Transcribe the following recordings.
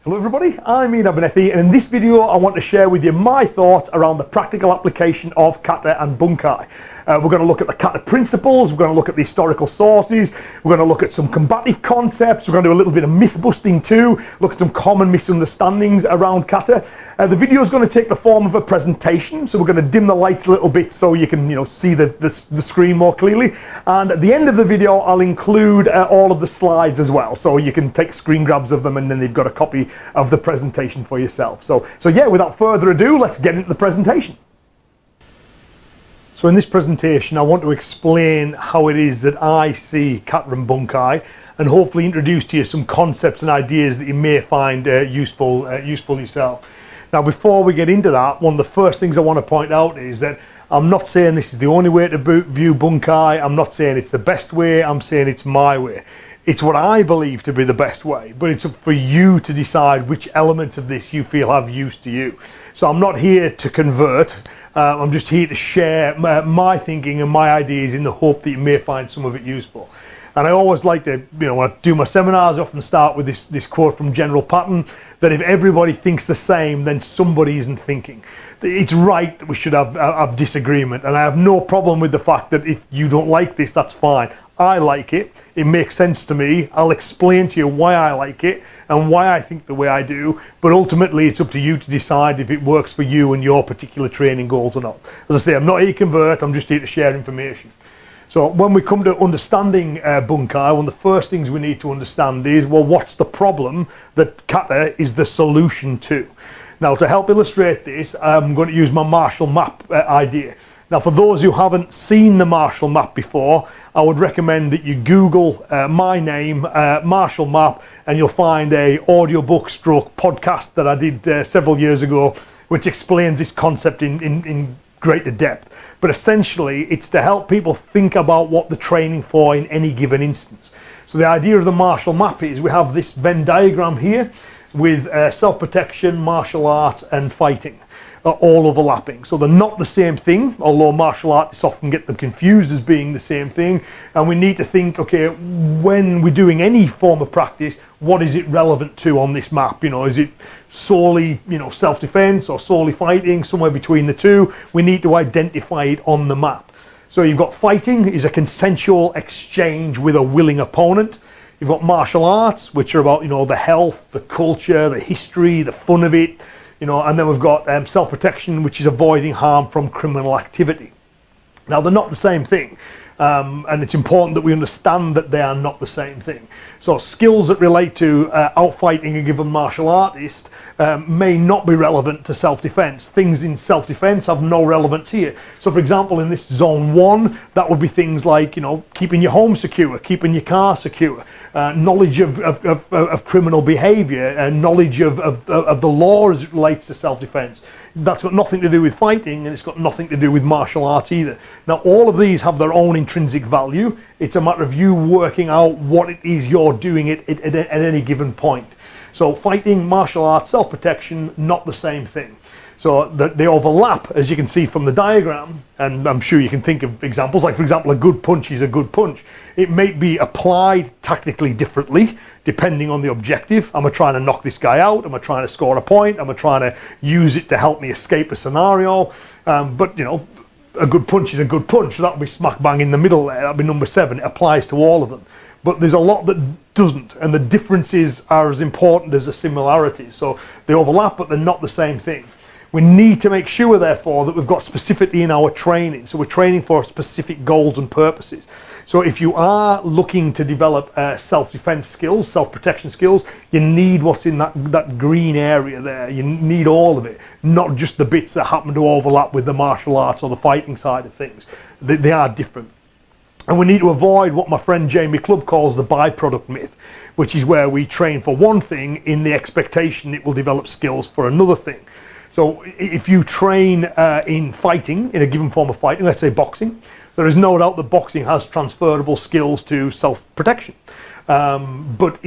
Hello everybody, I'm Iain Abernethy, and in this video I want to share with you my thoughts around the practical application of Kata and Bunkai. We're going to look at the Kata principles, we're going to look at the historical sources, we're going to look at some combative concepts, we're going to do a little bit of myth busting too, look at some common misunderstandings around Kata. The video is going to take the form of a presentation, so we're going to dim the lights a little bit so you can see the screen more clearly, and at the end of the video I'll include all of the slides as well, so you can take screen grabs of them and then you've got a copy of the presentation for yourself. So yeah, without further ado, let's get into the presentation. So in this presentation I want to explain how it is that I see Kata and Bunkai, and hopefully introduce to you some concepts and ideas that you may find useful yourself. Now before we get into that, one of the first things I want to point out is that I'm not saying this is the only way to view Bunkai, I'm not saying it's the best way, I'm saying it's my way. It's what I believe to be the best way, but it's up for you to decide which elements of this you feel have use to you. So I'm not here to convert, I'm just here to share my thinking and my ideas in the hope that you may find some of it useful. And I always like to, when I do my seminars, I often start with this quote from General Patton, that if everybody thinks the same, then somebody isn't thinking. It's right that we should have disagreement, and I have no problem with the fact that if you don't like this, that's fine. I like it, it makes sense to me, I'll explain to you why I like it and why I think the way I do, but ultimately it's up to you to decide if it works for you and your particular training goals or not. As I say, I'm not here to convert, I'm just here to share information. So when we come to understanding Bunkai, one of the first things we need to understand is, well, what's the problem that Kata is the solution to? Now, to help illustrate this, I'm going to use my Marshall map idea. Now, for those who haven't seen the Marshall map before, I would recommend that you Google my name, Marshall map, and you'll find a audiobook stroke podcast that I did several years ago, which explains this concept in greater depth. But essentially, it's to help people think about what they're training for in any given instance. So the idea of the Marshall map is we have this Venn diagram here with self-protection, martial arts, and fighting. All overlapping. So they're not the same thing, although martial artists often get them confused as being the same thing. And we need to think, okay, when we're doing any form of practice, what is it relevant to on this map? Is it solely, self-defense or solely fighting, somewhere between the two? We need to identify it on the map. So you've got fighting is a consensual exchange with a willing opponent. You've got martial arts, which are about, the health, the culture, the history, the fun of it. And then we've got self-protection, which is avoiding harm from criminal activity. Now, they're not the same thing, and it's important that we understand that they are not the same thing. So skills that relate to outfighting a given martial artist may not be relevant to self-defense. Things in self-defense have no relevance here. So for example, in this zone 1, that would be things like, keeping your home secure, keeping your car secure, knowledge of criminal behavior, and knowledge of the law as it relates to self-defense. That's got nothing to do with fighting, and it's got nothing to do with martial arts either. Now, all of these have their own intrinsic value. It's a matter of you working out what it is you're doing at any given point. So fighting, martial arts, self-protection, not the same thing. So they overlap, as you can see from the diagram, and I'm sure you can think of examples, like for example, a good punch is a good punch. It may be applied tactically differently, depending on the objective. Am I trying to knock this guy out? Am I trying to score a point? Am I trying to use it to help me escape a scenario? But a good punch is a good punch. So that would be smack bang in the middle there. That would be number 7. It applies to all of them. But there's a lot that doesn't, and the differences are as important as the similarities. So they overlap, but they're not the same thing. We need to make sure, therefore, that we've got specificity in our training. So we're training for specific goals and purposes. So if you are looking to develop self-defense skills, self-protection skills, you need what's in that green area there. You need all of it, not just the bits that happen to overlap with the martial arts or the fighting side of things. They are different. And we need to avoid what my friend Jamie Clubb calls the byproduct myth, which is where we train for one thing in the expectation it will develop skills for another thing. So if you train in fighting, in a given form of fighting, let's say boxing, there is no doubt that boxing has transferable skills to self-protection. But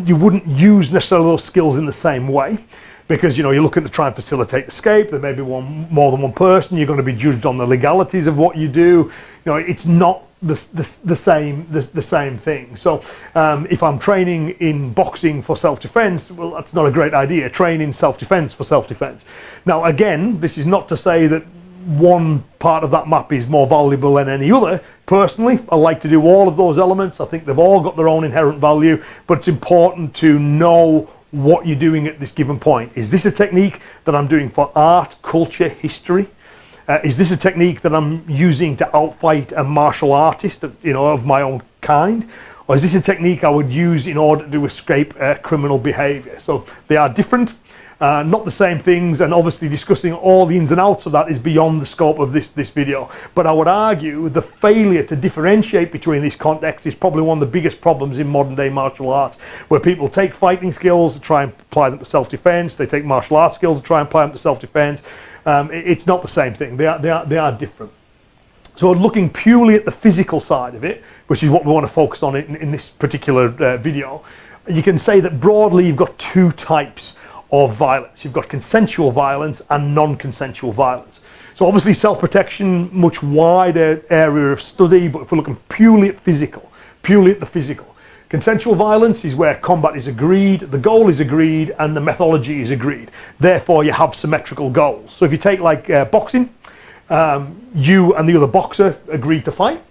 you wouldn't use necessarily those skills in the same way, because you're looking to try and facilitate escape. There may be more than one person. You're going to be judged on the legalities of what you do. It's not the same thing. So if I'm training in boxing for self-defense, well, that's not a great idea. Train in self-defense for self-defense. Now again, this is not to say that one part of that map is more valuable than any other. Personally, I like to do all of those elements. I think they've all got their own inherent value, but it's important to know what you're doing at this given point. Is this a technique that I'm doing for art, culture, history? Is this a technique that I'm using to outfight a martial artist, of my own kind? Or is this a technique I would use in order to escape criminal behavior? So they are different, not the same things, and obviously discussing all the ins and outs of that is beyond the scope of this video. But I would argue the failure to differentiate between these contexts is probably one of the biggest problems in modern day martial arts, where people take fighting skills and try and apply them to self-defense, they take martial arts skills and try and apply them to self-defense. It's not the same thing. They are different. So looking purely at the physical side of it, which is what we want to focus on in this particular video, you can say that broadly you've got two types of violence. You've got consensual violence and non-consensual violence. So obviously self-protection, much wider area of study, but if we're looking purely at the physical, consensual violence is where combat is agreed, the goal is agreed, and the methodology is agreed. Therefore, you have symmetrical goals. So if you take like boxing, you and the other boxer agree to fight.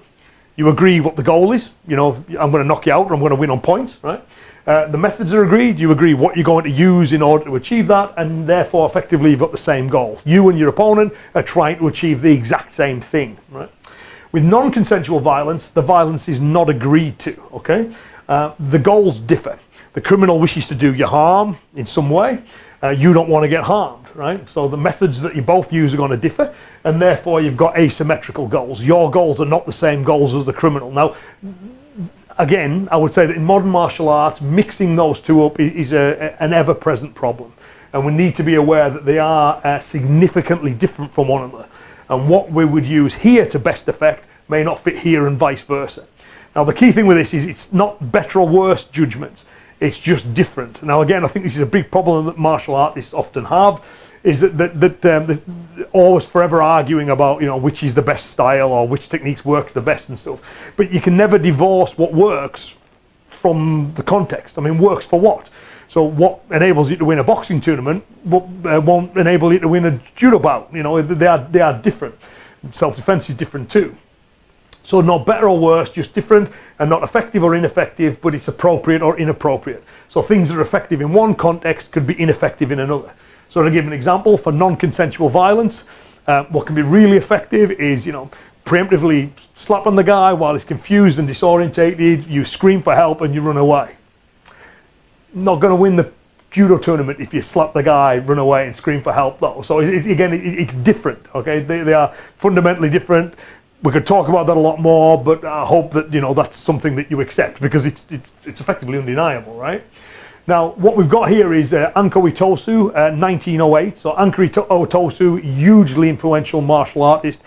You agree what the goal is. I'm going to knock you out or I'm going to win on points, right? The methods are agreed. You agree what you're going to use in order to achieve that, and therefore, effectively, you've got the same goal. You and your opponent are trying to achieve the exact same thing, right? With non-consensual violence, the violence is not agreed to, okay? The goals differ. The criminal wishes to do you harm in some way. You don't want to get harmed, right? So the methods that you both use are going to differ, and therefore you've got asymmetrical goals. Your goals are not the same goals as the criminal. Now, again, I would say that in modern martial arts, mixing those two up is an ever-present problem. And we need to be aware that they are significantly different from one another. And what we would use here to best effect may not fit here and vice versa. Now the key thing with this is it's not better or worse judgments, it's just different. Now again, I think this is a big problem that martial artists often have, is that always forever arguing about which is the best style or which techniques work the best and stuff. But you can never divorce what works from the context. I mean, works for what? So what enables you to win a boxing tournament won't enable you to win a judo bout. They are different. Self-defense is different too. So not better or worse, just different, and not effective or ineffective, but it's appropriate or inappropriate. So things that are effective in one context could be ineffective in another. So to give an example, for non-consensual violence, what can be really effective is, preemptively slap on the guy while he's confused and disorientated, you scream for help and you run away. Not going to win the judo tournament if you slap the guy, run away and scream for help though. So it's different, okay? They are fundamentally different. We could talk about that a lot more, but I hope that that's something that you accept, because it's effectively undeniable, right? Now, what we've got here is Anko Itosu, 1908. So Anko Itosu, hugely influential martial artist,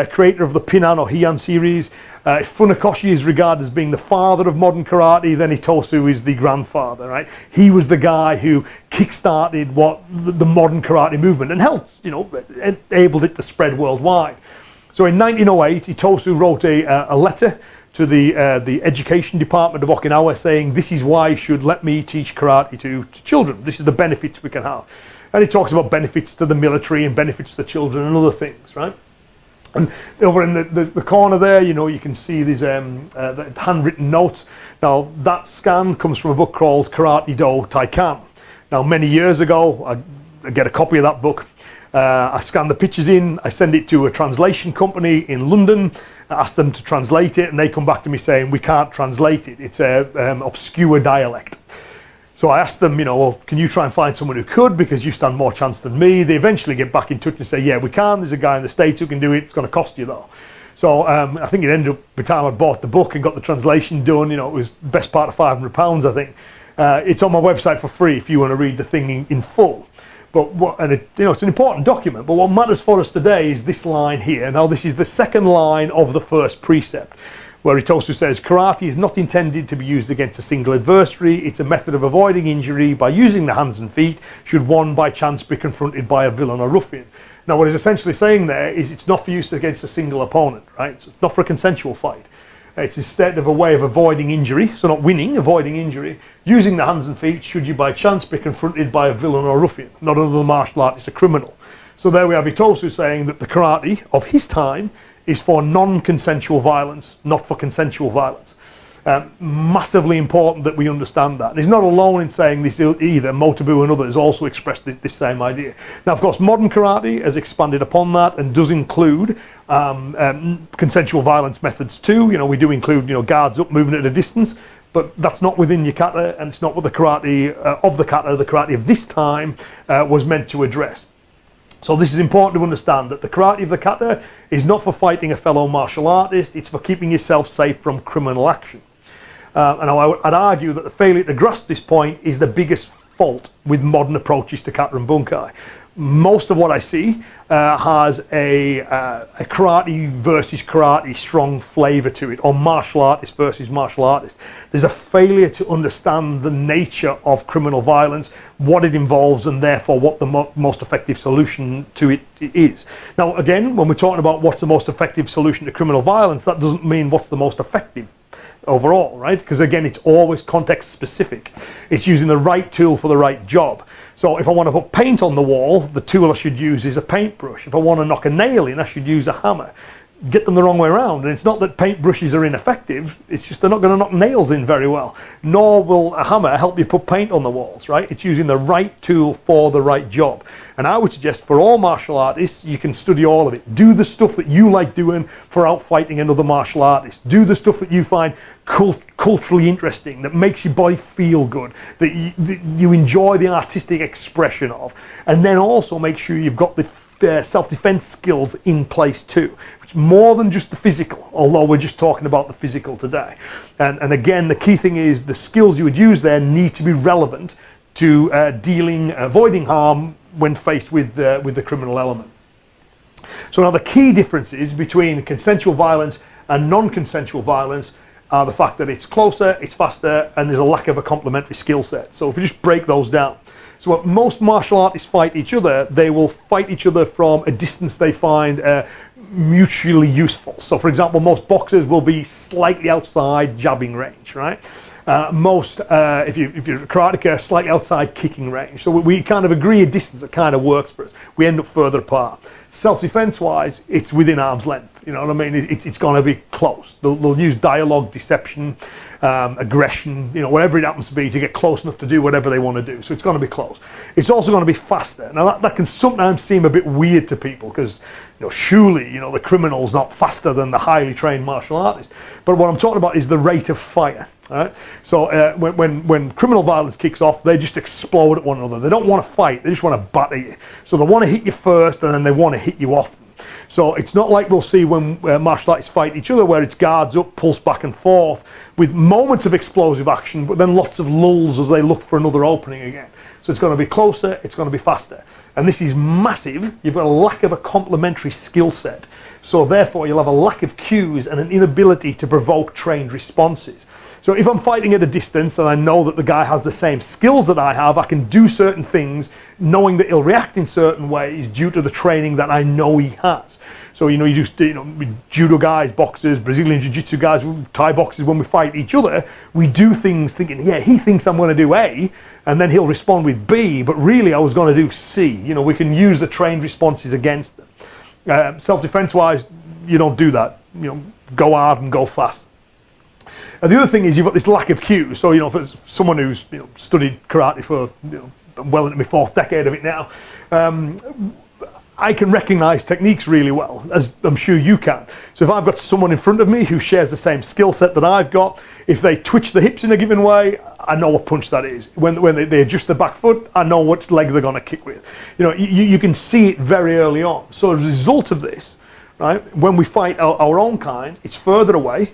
creator of the Pinan or Heian series. If Funakoshi is regarded as being the father of modern karate, then Itosu is the grandfather, right? He was the guy who kick-started what the modern karate movement and helped, enabled it to spread worldwide. So in 1908, Itosu wrote a letter to the education department of Okinawa saying, this is why you should let me teach karate to children. This is the benefits we can have. And he talks about benefits to the military and benefits to the children and other things, right? And over in the corner there, you can see these the handwritten notes. Now, that scan comes from a book called Karate Do Taikan. Now, many years ago, I get a copy of that book. I scan the pictures in, I send it to a translation company in London, I ask them to translate it, and they come back to me saying, we can't translate it, it's an obscure dialect. So I asked them, well, can you try and find someone who could, because you stand more chance than me. They eventually get back in touch and say, yeah, we can, there's a guy in the States who can do it, it's going to cost you though. So I think it ended up, by the time I bought the book and got the translation done, it was best part of £500, I think. It's on my website for free if you want to read the thing in full. But it's an important document, but what matters for us today is this line here. Now this is the second line of the first precept, where Itosu says, karate is not intended to be used against a single adversary. It's a method of avoiding injury by using the hands and feet should one by chance be confronted by a villain or ruffian. Now what he's essentially saying there is it's not for use against a single opponent, right? So it's not for a consensual fight. It's instead of a way of avoiding injury, so not winning, avoiding injury, using the hands and feet should you by chance be confronted by a villain or ruffian, not another martial artist, a criminal. So there we have Itosu saying that the karate of his time is for non-consensual violence, not for consensual violence. Massively important that we understand that. And he's not alone in saying this either. Motobu and others also expressed this same idea. Now, of course, modern karate has expanded upon that and does include consensual violence methods too. You know, we do include, guards up, moving at a distance, but that's not within your kata, and it's not what the karate of the kata, the karate of this time was meant to address. So this is important to understand, that the karate of the kata is not for fighting a fellow martial artist, it's for keeping yourself safe from criminal action. And I'd argue that the failure to grasp this point is the biggest fault with modern approaches to kata and bunkai. Most of what I see has a karate versus karate strong flavour to it, or martial artist versus martial artist. There's a failure to understand the nature of criminal violence, what it involves, and therefore what the most effective solution to it is. Now again, when we're talking about what's the most effective solution to criminal violence, that doesn't mean what's the most effective overall, right? Because again, it's always context specific. It's using the right tool for the right job. So if I want to put paint on the wall, the tool I should use is a paintbrush. If I want to knock a nail in, I should use a hammer. Get them the wrong way around. And it's not that paintbrushes are ineffective, it's just they're not going to knock nails in very well. Nor will a hammer help you put paint on the walls, right? It's using the right tool for the right job. And I would suggest for all martial artists, you can study all of it. Do the stuff that you like doing for outfighting another martial artist. Do the stuff that you find culturally interesting, that makes your body feel good, that you enjoy the artistic expression of. And then also make sure you've got the self-defense skills in place too. It's more than just the physical, although we're just talking about the physical today. And again, the key thing is the skills you would use there need to be relevant to avoiding harm when faced with the criminal element. So now the key differences between consensual violence and non-consensual violence are the fact that it's closer, it's faster, and there's a lack of a complementary skill set. So if we just break those down. So when most martial artists fight each other, they will fight each other from a distance they find mutually useful. So for example, most boxers will be slightly outside jabbing range, right? If you're a karateka, slightly outside kicking range. So we kind of agree a distance that kind of works for us. We end up further apart. Self-defense wise, it's within arm's length. You know what I mean? It's going to be close. They'll use dialogue, deception, aggression, whatever it happens to be, to get close enough to do whatever they want to do. So it's going to be close. It's also going to be faster. Now that can sometimes seem a bit weird to people, because surely the criminal's not faster than the highly trained martial artist. But what I'm talking about is the rate of fire. Right? So when criminal violence kicks off, they just explode at one another. They don't want to fight, they just want to batter you. So they want to hit you first, and then they want to hit you often. So it's not like we'll see when martial artists fight each other, where it's guards up, pulse back and forth, with moments of explosive action, but then lots of lulls as they look for another opening again. So it's going to be closer, it's going to be faster. And this is massive. You've got a lack of a complementary skill set. So therefore you'll have a lack of cues and an inability to provoke trained responses. So if I'm fighting at a distance and I know that the guy has the same skills that I have, I can do certain things knowing that he'll react in certain ways due to the training that I know he has. So judo guys, boxers, Brazilian jiu-jitsu guys, Thai boxers, when we fight each other, we do things thinking, yeah, he thinks I'm going to do A, and then he'll respond with B, but really I was going to do C. We can use the trained responses against them. Self-defense wise, you don't do that. Go hard and go fast. And the other thing is you've got this lack of cues. So for someone who's studied karate for well into my fourth decade of it now, I can recognize techniques really well, as I'm sure you can. So if I've got someone in front of me who shares the same skill set that I've got, if they twitch the hips in a given way, I know what punch that is. When they adjust the back foot, I know what leg they're going to kick with. You can see it very early on. So as a result of this, right, when we fight our own kind, it's further away.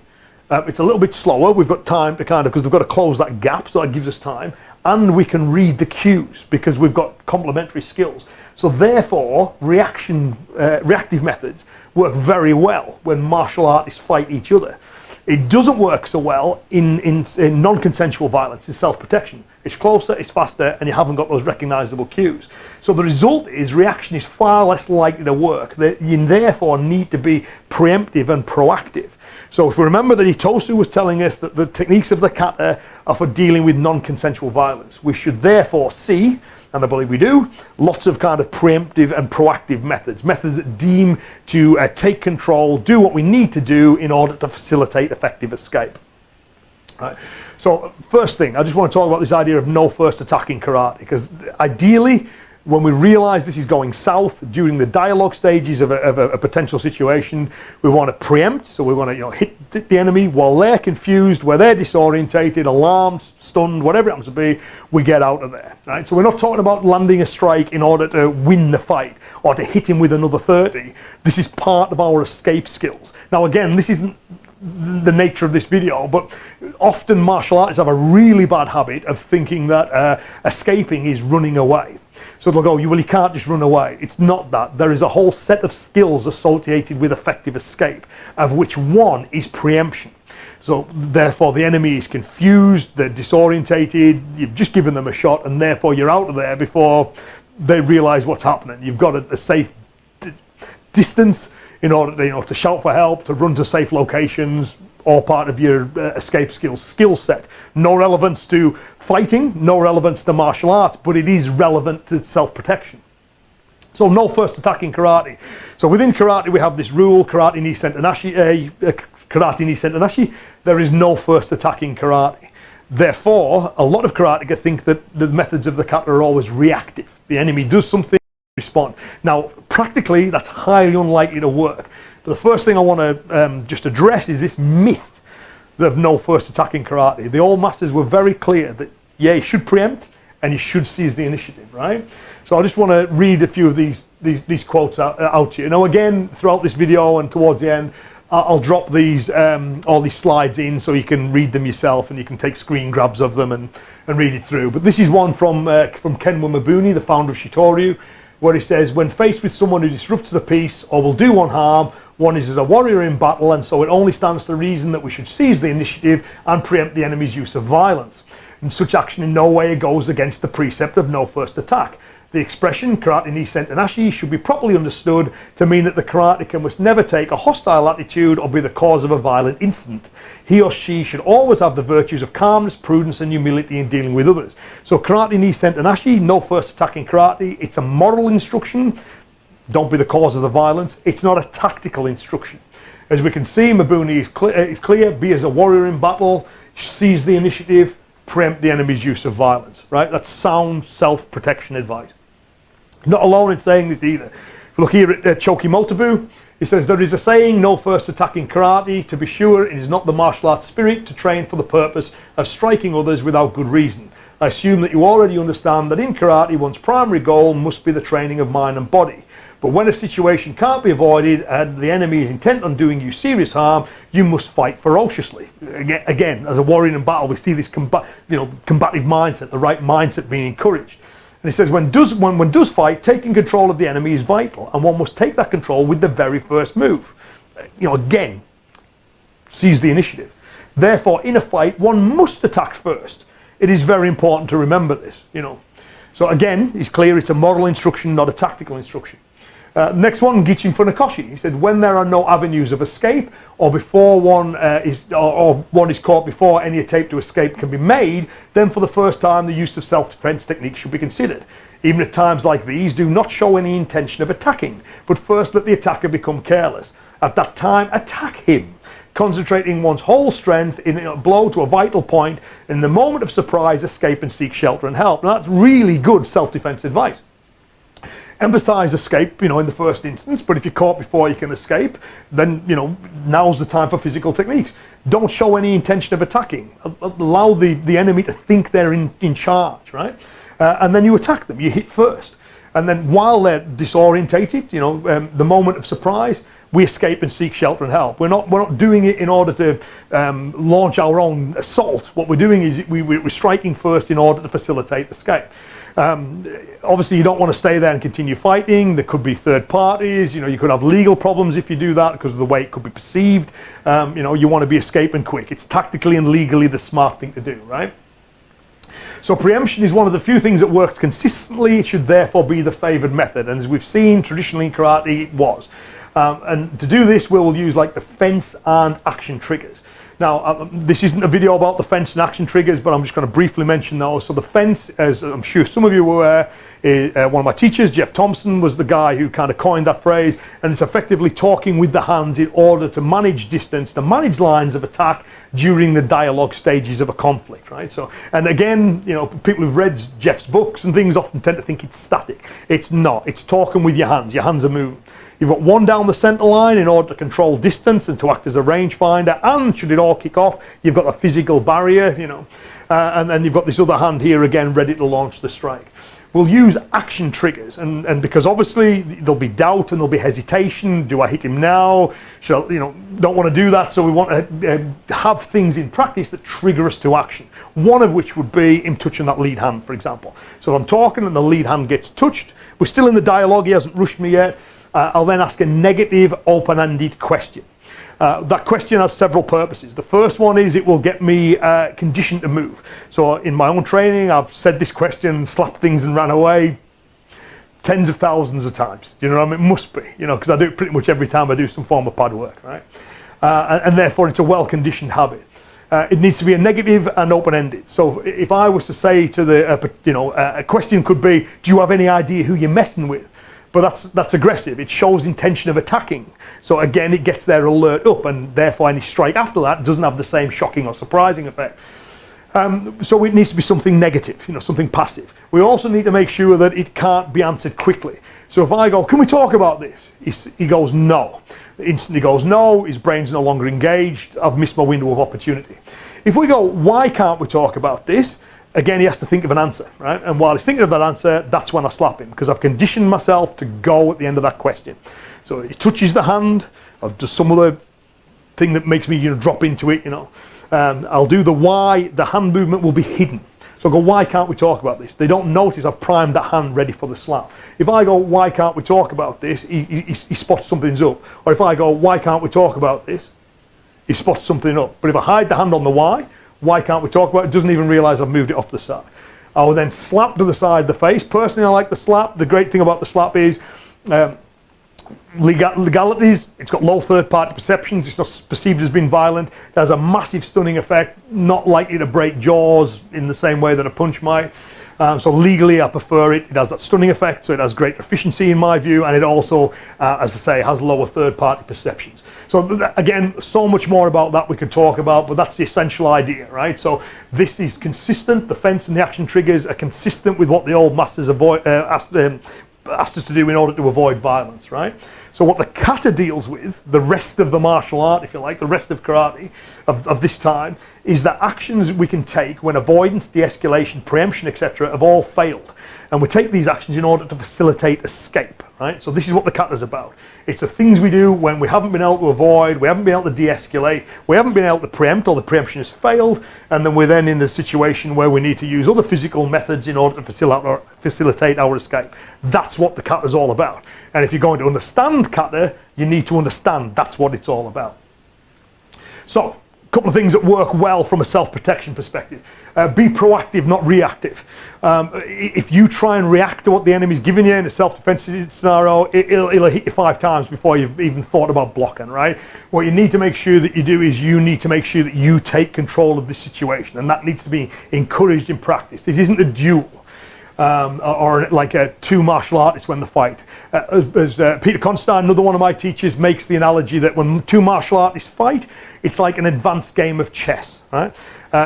It's a little bit slower. We've got time to because we've got to close that gap, so that gives us time. And we can read the cues because we've got complementary skills. So therefore, reactive methods work very well when martial artists fight each other. It doesn't work so well in non-consensual violence, in self-protection. It's closer, it's faster, and you haven't got those recognizable cues. So the result is reaction is far less likely to work. You therefore need to be preemptive and proactive. So if we remember that Itosu was telling us that the techniques of the kata are for dealing with non-consensual violence, we should therefore see, and I believe we do, lots of kind of preemptive and proactive methods that deem to take control, do what we need to do in order to facilitate effective escape. Right. So first thing, I just want to talk about this idea of no first attack in karate, because ideally, when we realize this is going south during the dialogue stages of a potential situation, we want to preempt. So we want to hit the enemy while they're confused, where they're disorientated, alarmed, stunned, whatever it happens to be, we get out of there. Right? So we're not talking about landing a strike in order to win the fight or to hit him with another 30. This is part of our escape skills. Now again, this isn't the nature of this video, but often martial artists have a really bad habit of thinking that escaping is running away. So they'll go, well, you can't just run away. It's not that. There is a whole set of skills associated with effective escape, of which one is preemption. So therefore the enemy is confused, they're disorientated, you've just given them a shot, and therefore you're out of there before they realize what's happening. You've got a safe distance in order to, to shout for help, to run to safe locations, all part of your escape skill set. No relevance to fighting, no relevance to martial arts, but it is relevant to self-protection. So no first attack in karate. So within karate we have this rule, karate ni sentanashi, there is no first attack in karate. Therefore, a lot of karateka think that the methods of the kata are always reactive. The enemy does something, respond. Now, practically, that's highly unlikely to work. But the first thing I want to just address is this myth of no first attack in karate. The old masters were very clear that, yeah, you should preempt and you should seize the initiative, right? So I just want to read a few of these quotes out to you. Now, again, throughout this video and towards the end, I'll drop these all these slides in so you can read them yourself and you can take screen grabs of them and read it through. But this is one from Kenwa Mabuni, the founder of Shitoryu, where he says, when faced with someone who disrupts the peace or will do one harm, one is as a warrior in battle, and so it only stands to reason that we should seize the initiative and preempt the enemy's use of violence. And such action in no way goes against the precept of no first attack. The expression karate ni sentanashi should be properly understood to mean that the karateka must never take a hostile attitude or be the cause of a violent incident. He or she should always have the virtues of calmness, prudence and humility in dealing with others. So karate ni sentanashi, no first attack in karate, it's a moral instruction. Don't be the cause of the violence. It's not a tactical instruction. As we can see, Mabuni is clear, be as a warrior in battle, seize the initiative, preempt the enemy's use of violence, right? That's sound self-protection advice. Not alone in saying this either. If you look here at Choki Motobu, he says, there is a saying, no first attack in karate. To be sure, it is not the martial arts spirit to train for the purpose of striking others without good reason. I assume that you already understand that in karate, one's primary goal must be the training of mind and body. But when a situation can't be avoided and the enemy is intent on doing you serious harm, you must fight ferociously. Again, as a warrior in battle, we see this combative mindset, the right mindset being encouraged. And he says, when one does fight, taking control of the enemy is vital, and one must take that control with the very first move. Again, seize the initiative. Therefore, in a fight, one must attack first. It is very important to remember this, So again, it's clear it's a moral instruction, not a tactical instruction. Next one, Gichin Funakoshi. He said, when there are no avenues of escape, or before one is caught before any attempt to escape can be made, then for the first time the use of self-defense techniques should be considered. Even at times like these, do not show any intention of attacking, but first let the attacker become careless. At that time, attack him, concentrating one's whole strength in a blow to a vital point. In the moment of surprise, escape and seek shelter and help. Now that's really good self-defense advice. Emphasize escape, in the first instance, but if you're caught before you can escape, then, now's the time for physical techniques. Don't show any intention of attacking. Allow the enemy to think they're in charge, right? And then you attack them, you hit first. And then while they're disorientated, the moment of surprise, we escape and seek shelter and help. We're not doing it in order to launch our own assault. What we're doing is we're striking first in order to facilitate escape. Obviously you don't want to stay there and continue fighting. There could be third parties, you could have legal problems if you do that because of the way it could be perceived. You want to be escaping quick. It's tactically and legally the smart thing to do, right? So preemption is one of the few things that works consistently. It should therefore be the favored method, and as we've seen traditionally in karate, it was. And to do this, we'll use like the fence and action triggers. Now, this isn't a video about the fence and action triggers, but I'm just going to briefly mention those. So the fence, as I'm sure some of you were aware, one of my teachers, Jeff Thompson, was the guy who kind of coined that phrase, and it's effectively talking with the hands in order to manage distance, to manage lines of attack during the dialogue stages of a conflict, right? So, and again, you know, people who've read Jeff's books and things often tend to think it's static. It's not. It's talking with your hands are moving. You've got one down the centre line in order to control distance and to act as a rangefinder, and should it all kick off, you've got a physical barrier, you know, and then you've got this other hand here again ready to launch the strike. We'll use action triggers, and because obviously there'll be doubt and there'll be hesitation. Do I hit him now? Should I, you know, don't want to do that, so we want to have things in practice that trigger us to action. One of which would be him touching that lead hand, for example. So if I'm talking and the lead hand gets touched, we're still in the dialogue, he hasn't rushed me yet. I'll then ask a negative, open-ended question. That question has several purposes. The first one is it will get me conditioned to move. So in my own training, I've said this question, slapped things and ran away tens of thousands of times. Do you know what I mean? It must be, you know, because I do it pretty much every time I do some form of pad work, right? And therefore it's a well-conditioned habit. It needs to be a negative and open-ended. So if I was to say to the, a question could be, do you have any idea who you're messing with? But that's aggressive. It shows intention of attacking. So again, it gets their alert up, and therefore any strike after that doesn't have the same shocking or surprising effect. So it needs to be something negative, you know, something passive. We also need to make sure that it can't be answered quickly. So if I go, can we talk about this? He goes, no. The instant he goes, no, his brain's no longer engaged. I've missed my window of opportunity. If we go, why can't we talk about this? Again, he has to think of an answer, right? And while he's thinking of that answer, that's when I slap him, because I've conditioned myself to go at the end of that question. So he touches the hand, or does some other thing that makes me, you know, drop into it, you know. I'll do the why, the hand movement will be hidden. So I go, why can't we talk about this? They don't notice I've primed that hand ready for the slap. If I go, why can't we talk about this? He spots something's up. Or if I go, why can't we talk about this? He spots something up. But if I hide the hand on the why can't we talk about it? Doesn't even realise I've moved it off the side. I will then slap to the side of the face. Personally, I like the slap. The great thing about the slap is legalities. It's got low third-party perceptions. It's not perceived as being violent. It has a massive stunning effect, not likely to break jaws in the same way that a punch might. So legally, I prefer it. It has that stunning effect, so it has great efficiency in my view, and it also, as I say, has lower third-party perceptions. So again, so much more about that we could talk about, but that's the essential idea, right? So this is consistent. The fence and the action triggers are consistent with what the old masters asked us to do in order to avoid violence, right? So what the kata deals with, the rest of the martial art, if you like, the rest of karate of this time, is that actions we can take when avoidance, de-escalation, preemption, etc. have all failed. And we take these actions in order to facilitate escape, right? So this is what the kata is about. It's the things we do when we haven't been able to avoid, we haven't been able to de-escalate, we haven't been able to preempt, or the preemption has failed, and then we're then in a situation where we need to use other physical methods in order to facilitate our escape. That's what the kata is all about. And if you're going to understand kata, you need to understand that's what it's all about. So, a couple of things that work well from a self-protection perspective. Be proactive, not reactive. If you try and react to what the enemy's giving you in a self-defensive scenario, it'll hit you 5 times before you've even thought about blocking, right? What you need to make sure that you do is you need to make sure that you take control of the situation, and that needs to be encouraged in practice. This isn't a duel. Or like two martial artists when they fight. As Peter Constein, another one of my teachers, makes the analogy that when two martial artists fight, it's like an advanced game of chess, right?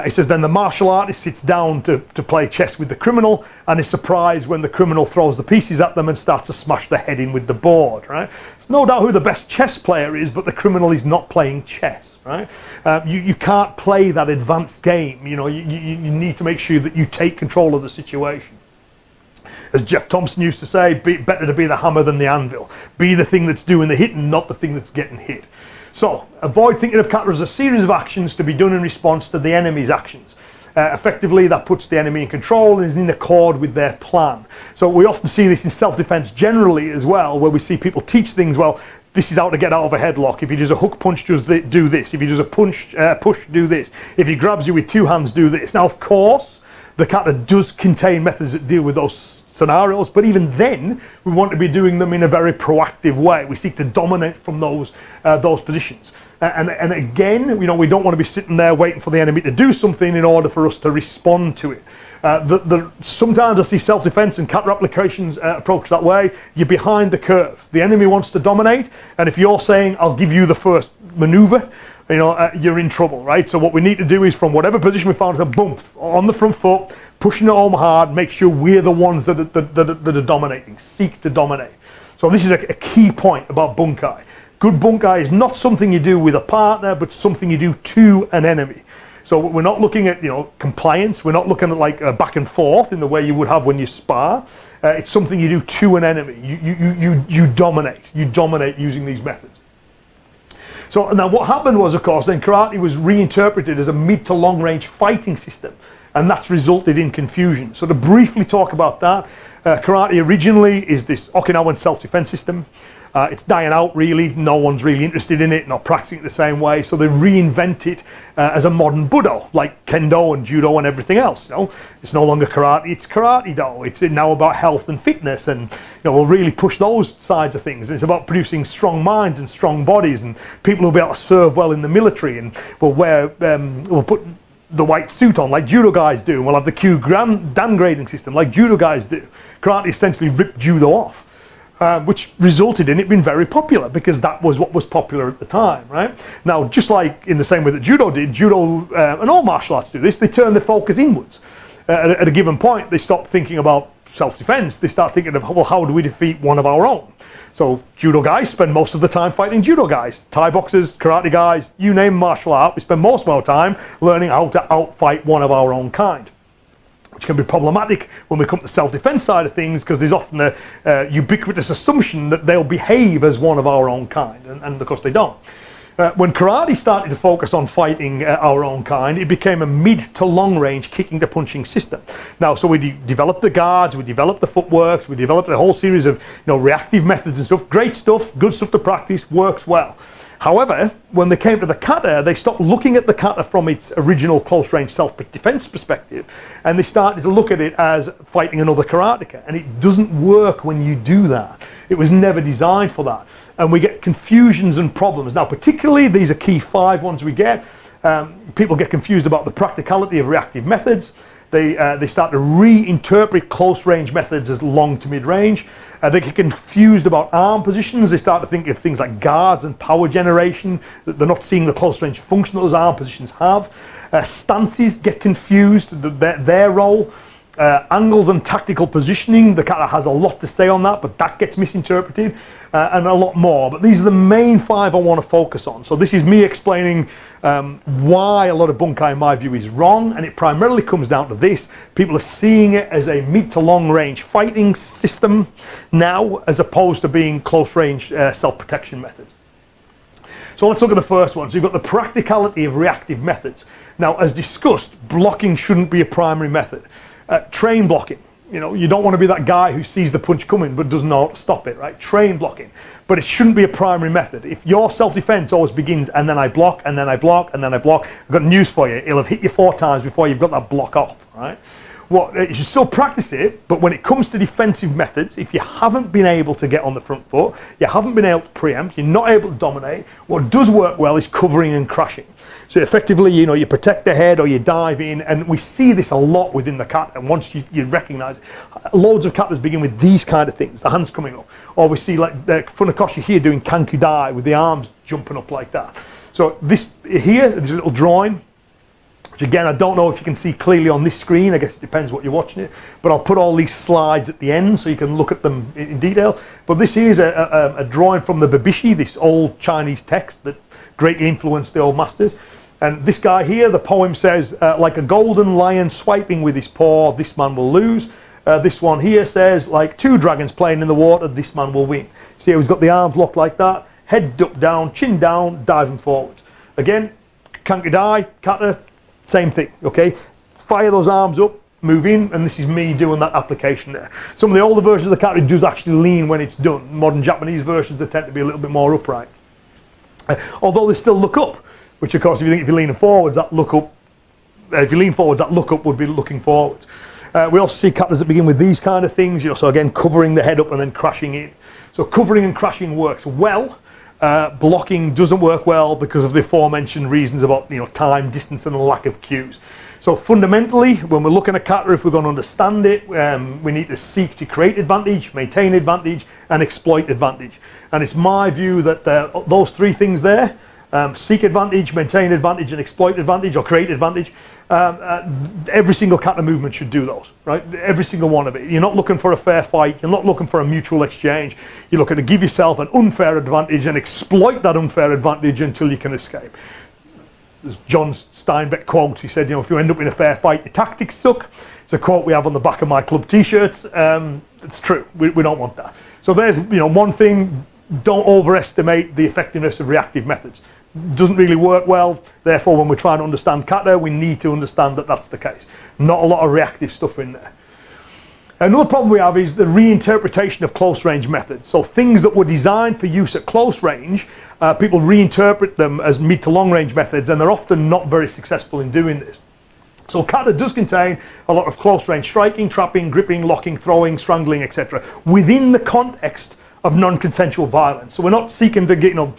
He says then the martial artist sits down to play chess with the criminal and is surprised when the criminal throws the pieces at them and starts to smash their head in with the board, right? It's no doubt who the best chess player is, but the criminal is not playing chess, right? You can't play that advanced game, you know, you need to make sure that you take control of the situation. As Jeff Thompson used to say, better to be the hammer than the anvil. Be the thing that's doing the hitting, not the thing that's getting hit. So, avoid thinking of kata as a series of actions to be done in response to the enemy's actions. Effectively, that puts the enemy in control and is in accord with their plan. So we often see this in self-defense generally as well, where we see people teach things, well, this is how to get out of a headlock. If he does a hook punch, do this. If he does a push, do this. If he grabs you with 2 hands, do this. Now, of course, the kata does contain methods that deal with those scenarios, but even then we want to be doing them in a very proactive way. We seek to dominate from those positions. And again, you know, we don't want to be sitting there waiting for the enemy to do something in order for us to respond to it. Sometimes I see self-defense and Kata applications approach that way. You're behind the curve. The enemy wants to dominate, and if you're saying, I'll give you the first maneuver, you know, you're in trouble, right? So what we need to do is, from whatever position we found ourselves, boom, on the front foot, pushing it home hard, make sure we're the ones that are dominating, seek to dominate. So this is a key point about bunkai. Good bunkai is not something you do with a partner, but something you do to an enemy. So we're not looking at, you know, compliance. We're not looking at like back and forth in the way you would have when you spar. It's something you do to an enemy. You dominate. You dominate using these methods. So now what happened was, of course, then karate was reinterpreted as a mid to long range fighting system, and that's resulted in confusion. So to briefly talk about that, karate originally is this Okinawan self-defense system. It's dying out really, no one's really interested in it, not practicing it the same way, so they reinvent it as a modern Budo, like Kendo and Judo and everything else. You know, it's no longer karate, it's karate do. It's now about health and fitness, and you know, we'll really push those sides of things. It's about producing strong minds and strong bodies, and people who'll be able to serve well in the military, and we'll put the white suit on like judo guys do, and we'll have the Dan grading system like judo guys do. Karate essentially ripped judo off. Which resulted in it being very popular, because that was what was popular at the time, right? Now, just like in the same way that judo did, judo and all martial arts do this, they turn their focus inwards. At a given point, they stop thinking about self-defense. They start thinking of, well, how do we defeat one of our own? So judo guys spend most of the time fighting judo guys. Thai boxers, karate guys, you name martial art, we spend most of our time learning how to outfight one of our own kind, which can be problematic when we come to the self-defense side of things, because there's often a ubiquitous assumption that they'll behave as one of our own kind, and of course they don't. When karate started to focus on fighting our own kind, it became a mid to long range kicking to punching system. Now, so we developed the guards, we developed the footworks, we developed a whole series of, you know, reactive methods and stuff. Great stuff, good stuff to practice, works well. However, when they came to the kata, they stopped looking at the kata from its original close-range self-defense perspective, and they started to look at it as fighting another karateka, and it doesn't work when you do that. It was never designed for that, and we get confusions and problems. Now, particularly, these are key 5 ones we get. People get confused about the practicality of reactive methods. They start to reinterpret close-range methods as long to mid-range. They get confused about arm positions. They start to think of things like guards and power generation. They're not seeing the close-range function that those arm positions have. Stances get confused, their role. Angles and tactical positioning, the kata has a lot to say on that, but that gets misinterpreted, and a lot more. But these are the main 5 I want to focus on. So this is me explaining why a lot of bunkai, in my view, is wrong, and it primarily comes down to this. People are seeing it as a mid to long range fighting system now, as opposed to being close range self-protection methods. So let's look at the first one. So you've got the practicality of reactive methods. Now, as discussed, blocking shouldn't be a primary method. Train blocking, you know, you don't want to be that guy who sees the punch coming but does not stop it, right? Train blocking, but it shouldn't be a primary method. If your self-defense always begins and then I block and then I block and then I block, I've got news for you, it'll have hit you 4 times before you've got that block off, right? Well, you should still practice it, but when it comes to defensive methods, if you haven't been able to get on the front foot, you haven't been able to preempt, you're not able to dominate, what does work well is covering and crashing. So effectively, you know, you protect the head or you dive in, and we see this a lot within the kata, and once you recognize it, loads of katas begin with these kind of things, the hands coming up, or we see like the Funakoshi here doing kankudai with the arms jumping up like that. So this here, there's a little drawing, which again, I don't know if you can see clearly on this screen, I guess it depends what you're watching it, but I'll put all these slides at the end so you can look at them in detail. But this is a drawing from the Babishi, this old Chinese text that greatly influenced the old masters. And this guy here, the poem says, like a golden lion swiping with his paw, this man will lose. This one here says, like 2 dragons playing in the water, this man will win. See how he's got the arms locked like that, head ducked down, chin down, diving forward. Again, kankudai, kata, same thing, okay? Fire those arms up, move in, and this is me doing that application there. Some of the older versions of the kata does actually lean when it's done. Modern Japanese versions, they tend to be a little bit more upright. Although they still look up, which of course if you're leaning forwards, that look up, if you lean forwards, that look up would be looking forwards. We also see katas that begin with these kind of things, you know, so again, covering the head up and then crashing in. So covering and crashing works well. Blocking doesn't work well because of the aforementioned reasons about, you know, time, distance, and the lack of cues. So fundamentally, when we're looking at kata, if we're going to understand it, we need to seek to create advantage, maintain advantage, and exploit advantage. And it's my view that those three things there, seek advantage, maintain advantage, and exploit advantage, or create advantage, every single kata movement should do those, right? Every single one of it. You're not looking for a fair fight, you're not looking for a mutual exchange, you're looking to give yourself an unfair advantage and exploit that unfair advantage until you can escape. There's John Steinbeck quote, he said, you know, if you end up in a fair fight, your tactics suck. It's a quote we have on the back of my club t-shirts. It's true, we don't want that. So there's, you know, one thing, don't overestimate the effectiveness of reactive methods. Doesn't really work well, therefore when we're trying to understand kata, we need to understand that that's the case. Not a lot of reactive stuff in there. Another problem we have is the reinterpretation of close range methods. So things that were designed for use at close range, people reinterpret them as mid to long range methods, and they're often not very successful in doing this. So kata does contain a lot of close range striking, trapping, gripping, locking, throwing, strangling, etc. within the context of non-consensual violence. So we're not seeking to get, you know,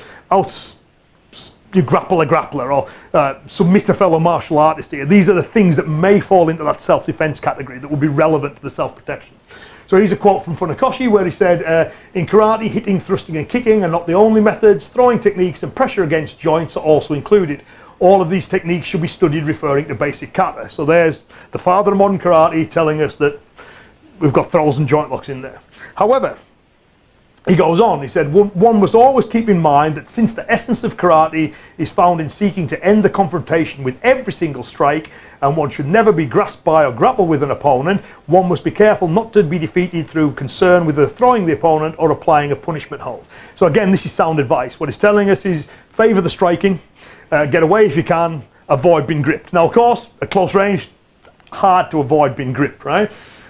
you grapple a grappler or submit a fellow martial artist here. These are the things that may fall into that self-defense category that will be relevant to the self-protection. So here's a quote from Funakoshi where he said, in karate, hitting, thrusting and kicking are not the only methods. Throwing techniques and pressure against joints are also included. All of these techniques should be studied referring to basic kata. So there's the father of modern karate telling us that we've got throws and joint locks in there. However, he goes on, he said, one must always keep in mind that since the essence of karate is found in seeking to end the confrontation with every single strike, and one should never be grasped by or grapple with an opponent, one must be careful not to be defeated through concern with either throwing the opponent or applying a punishment hold. So again, this is sound advice. What he's telling us is favour the striking, get away if you can, avoid being gripped. Now of course, at close range, hard to avoid being gripped, right?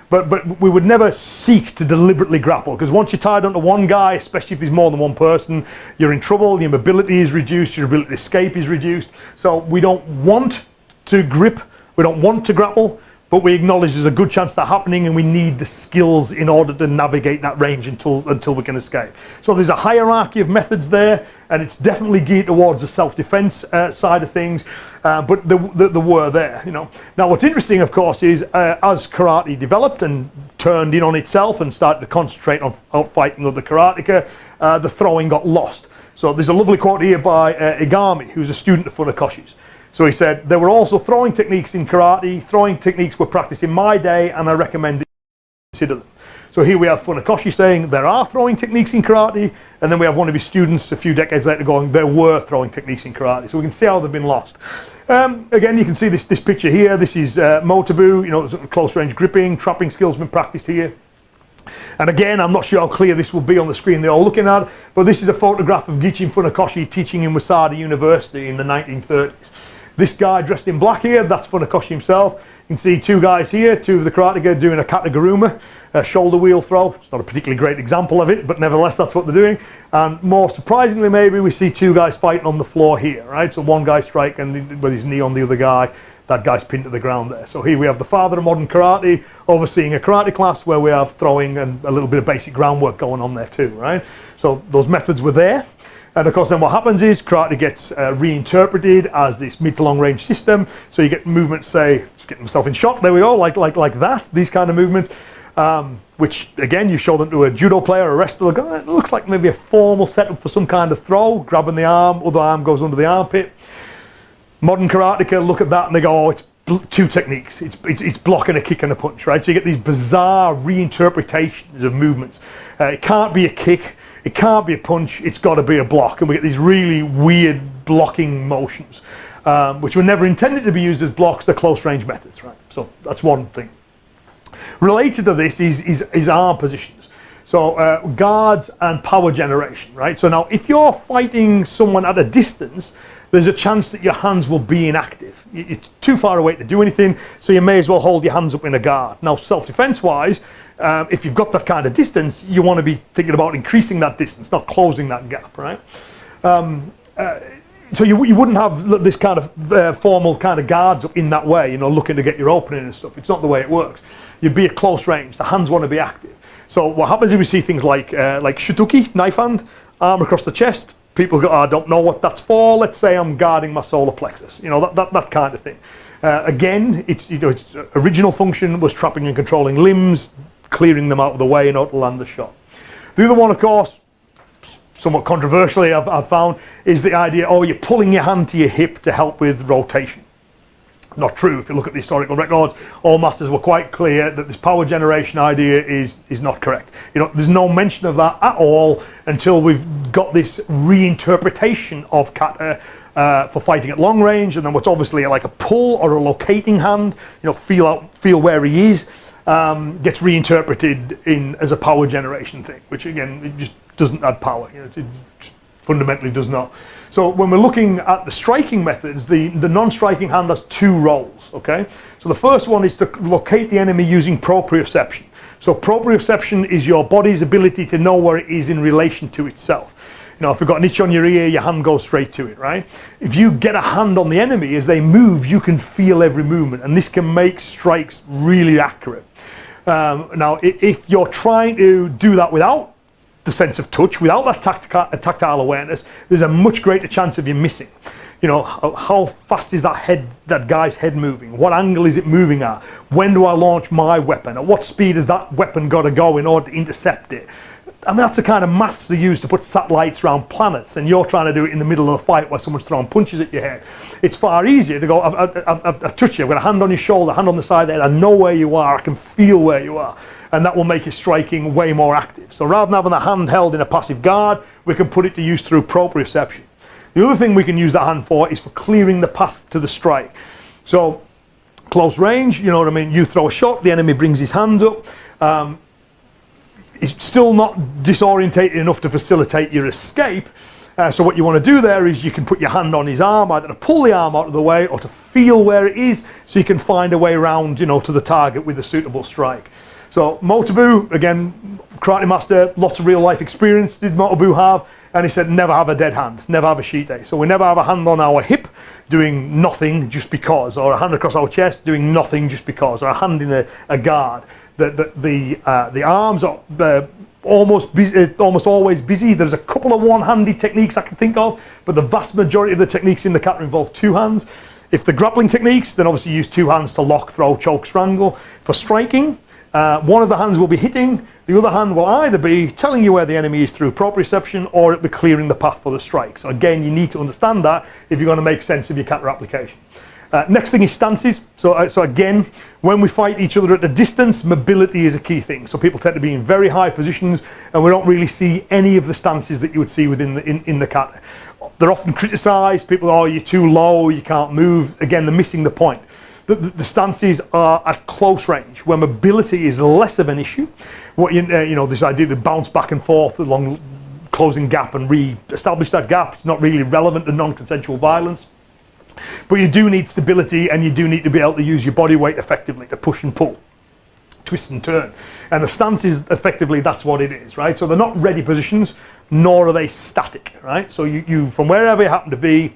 But we would never seek to deliberately grapple, because once you're tied onto one guy, especially if there's more than one person, you're in trouble, your mobility is reduced, your ability to escape is reduced. So we don't want to grip, we don't want to grapple, but we acknowledge there's a good chance that happening, and we need the skills in order to navigate that range until we can escape. So there's a hierarchy of methods there, and it's definitely geared towards the self-defense side of things, but there were there, you know. Now what's interesting, of course, is as karate developed and turned in on itself and started to concentrate on outfighting other karateka, the throwing got lost. So there's a lovely quote here by Igami, who's a student of Funakoshi's. So he said, there were also throwing techniques in karate. Throwing techniques were practiced in my day, and I recommend you consider them. So here we have Funakoshi saying there are throwing techniques in karate, and then we have one of his students a few decades later going, there were throwing techniques in karate. So we can see how they've been lost. Again, you can see this picture here. This is Motabu, you know, close range gripping, trapping skills been practiced here. And again, I'm not sure how clear this will be on the screen they're all looking at, but this is a photograph of Gichin Funakoshi teaching in Wasada University in the 1930s. This guy dressed in black here, that's Funakoshi himself. You can see two guys here, two of the karateka doing a kataguruma, a shoulder wheel throw. It's not a particularly great example of it, but nevertheless that's what they're doing. And more surprisingly maybe, we see two guys fighting on the floor here, right? So one guy striking with his knee on the other guy, that guy's pinned to the ground there. So here we have the father of modern karate overseeing a karate class where we have throwing and a little bit of basic groundwork going on there too, right? So those methods were there. And of course then what happens is karate gets reinterpreted as this mid to long range system. So you get movements, say, just getting myself in shot, there we go, like that, these kind of movements, which again, you show them to a judo player or a wrestler, it looks like maybe a formal setup for some kind of throw, grabbing the arm, other arm goes under the armpit. Modern karateka look at that and they go, oh, it's two techniques, it's block and a kick and a punch, right? So you get these bizarre reinterpretations of movements. It can't be a kick, it can't be a punch, it's got to be a block, and we get these really weird blocking motions, which were never intended to be used as blocks. They're close range methods, right? So that's one thing. Related to this is arm positions. So guards and power generation, right? So now if you're fighting someone at a distance, there's a chance that your hands will be inactive. It's too far away to do anything, so you may as well hold your hands up in a guard. Now self-defense wise, if you've got that kind of distance, you want to be thinking about increasing that distance, not closing that gap, right? So you wouldn't have this kind of formal kind of guards up in that way, you know, looking to get your opening and stuff. It's not the way it works. you'd be at close range. The hands want to be active. So what happens if we see things like shutuki, knife hand, arm across the chest? People go, I don't know what that's for. Let's say I'm guarding my solar plexus. You know, that kind of thing. Again, its original function was trapping and controlling limbs, clearing them out of the way in order to land the shot. The other one, of course, somewhat controversially I've found, is the idea, oh, you're pulling your hand to your hip to help with rotation. Not true. If you look at the historical records, all masters were quite clear that this power generation idea is not correct. You know, there's no mention of that at all until we've got this reinterpretation of kata for fighting at long range, and then what's obviously like a pull or a locating hand, you know, feel where he is, gets reinterpreted in as a power generation thing, which again, it just doesn't add power. You know, it fundamentally does not. So when we're looking at the striking methods, the non-striking hand has two roles, okay? So the first one is to locate the enemy using proprioception. So proprioception is your body's ability to know where it is in relation to itself. You know, if you've got an itch on your ear, your hand goes straight to it, right? If you get a hand on the enemy as they move, you can feel every movement, and this can make strikes really accurate. Now, if you're trying to do that without the sense of touch, without that tactile awareness, there's a much greater chance of you missing. You know, how fast is that guy's head moving? What angle is it moving at? When do I launch my weapon? At what speed has that weapon got to go in order to intercept it? I mean, that's the kind of maths they use to put satellites around planets, and you're trying to do it in the middle of a fight where someone's throwing punches at your head. It's far easier to go, I've touched you, I've got a hand on your shoulder, hand on the side there, I know where you are, I can feel where you are. And that will make your striking way more active. So rather than having the hand held in a passive guard, we can put it to use through proprioception. The other thing we can use that hand for is for clearing the path to the strike. So close range, you know what I mean, you throw a shot, the enemy brings his hand up. It's still not disorientated enough to facilitate your escape. So what you want to do there is you can put your hand on his arm, either to pull the arm out of the way or to feel where it is, so you can find a way around, you know, to the target with a suitable strike. So Motobu, again, karate master, lots of real life experience did Motobu have, and he said never have a dead hand, never have a sheet day. So we never have a hand on our hip doing nothing just because, or a hand across our chest doing nothing just because, or a hand in a guard. The arms are almost always busy. There's a couple of one-handed techniques I can think of, but the vast majority of the techniques in the kata involve two hands. If the grappling techniques, then obviously use two hands to lock, throw, choke, strangle. For striking, one of the hands will be hitting, the other hand will either be telling you where the enemy is through proprioception, or it'll be clearing the path for the strike. So again, you need to understand that if you're going to make sense of your kata application. Next thing is stances. So again, when we fight each other at a distance, mobility is a key thing. So people tend to be in very high positions, and we don't really see any of the stances that you would see within in the kata. They're often criticised. People, oh, you're too low, you can't move. Again, they're missing the point. The stances are at close range, where mobility is less of an issue. What you know, this idea to bounce back and forth along closing gap and re-establish that gap, it's not really relevant to non-consensual violence. But you do need stability, and you do need to be able to use your body weight effectively to push and pull, twist and turn. And the stance is effectively, that's what it is, right? So they're not ready positions, nor are they static, right? So you from wherever you happen to be,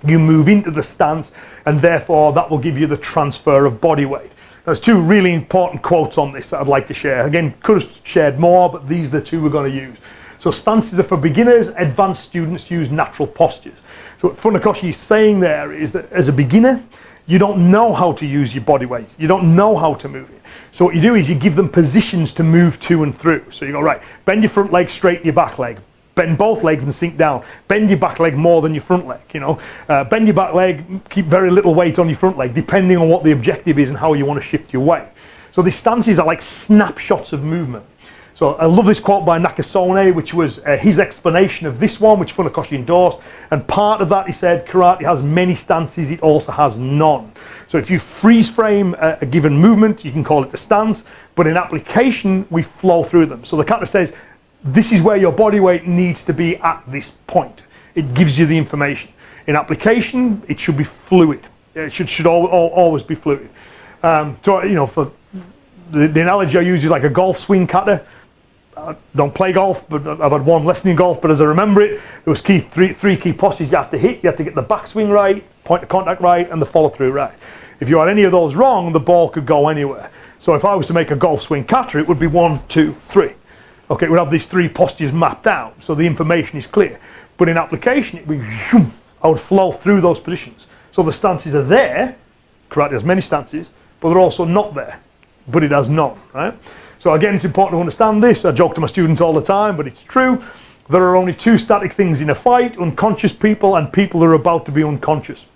you move into the stance, and therefore that will give you the transfer of body weight. There's two really important quotes on this that I'd like to share. Again, could have shared more, but these are the two we're going to use. So stances are for beginners, advanced students use natural postures. So what Funakoshi is saying there is that as a beginner, you don't know how to use your body weight. You don't know how to move it. So what you do is you give them positions to move to and through. So you go, right, bend your front leg, straighten your back leg. Bend both legs and sink down. Bend your back leg more than your front leg, you know. Bend your back leg, keep very little weight on your front leg, depending on what the objective is and how you want to shift your weight. So these stances are like snapshots of movement. So I love this quote by Nakasone, which was his explanation of this one, which Funakoshi endorsed. And part of that, he said, karate has many stances, it also has none. So if you freeze frame a given movement, you can call it a stance, but in application, we flow through them. So the kata says, this is where your body weight needs to be at this point. It gives you the information. In application, it should be fluid. It should always be fluid. So, you know, for the analogy I use is like a golf swing kata. I don't play golf, but I've had one lesson in golf, but as I remember it, there was three key postures you have to hit. You have to get the backswing right, point of contact right, and the follow through right. If you had any of those wrong, the ball could go anywhere. So if I was to make a golf swing kata, it would be 1, 2, 3. Okay, it would have these 3 postures mapped out, so the information is clear. But in application, it would be, I would flow through those positions. So the stances are there, karate has many stances, but they're also not there, but it has none, right? So again, it's important to understand this. I joke to my students all the time, but it's true. There are only 2 static things in a fight: unconscious people and people who are about to be unconscious.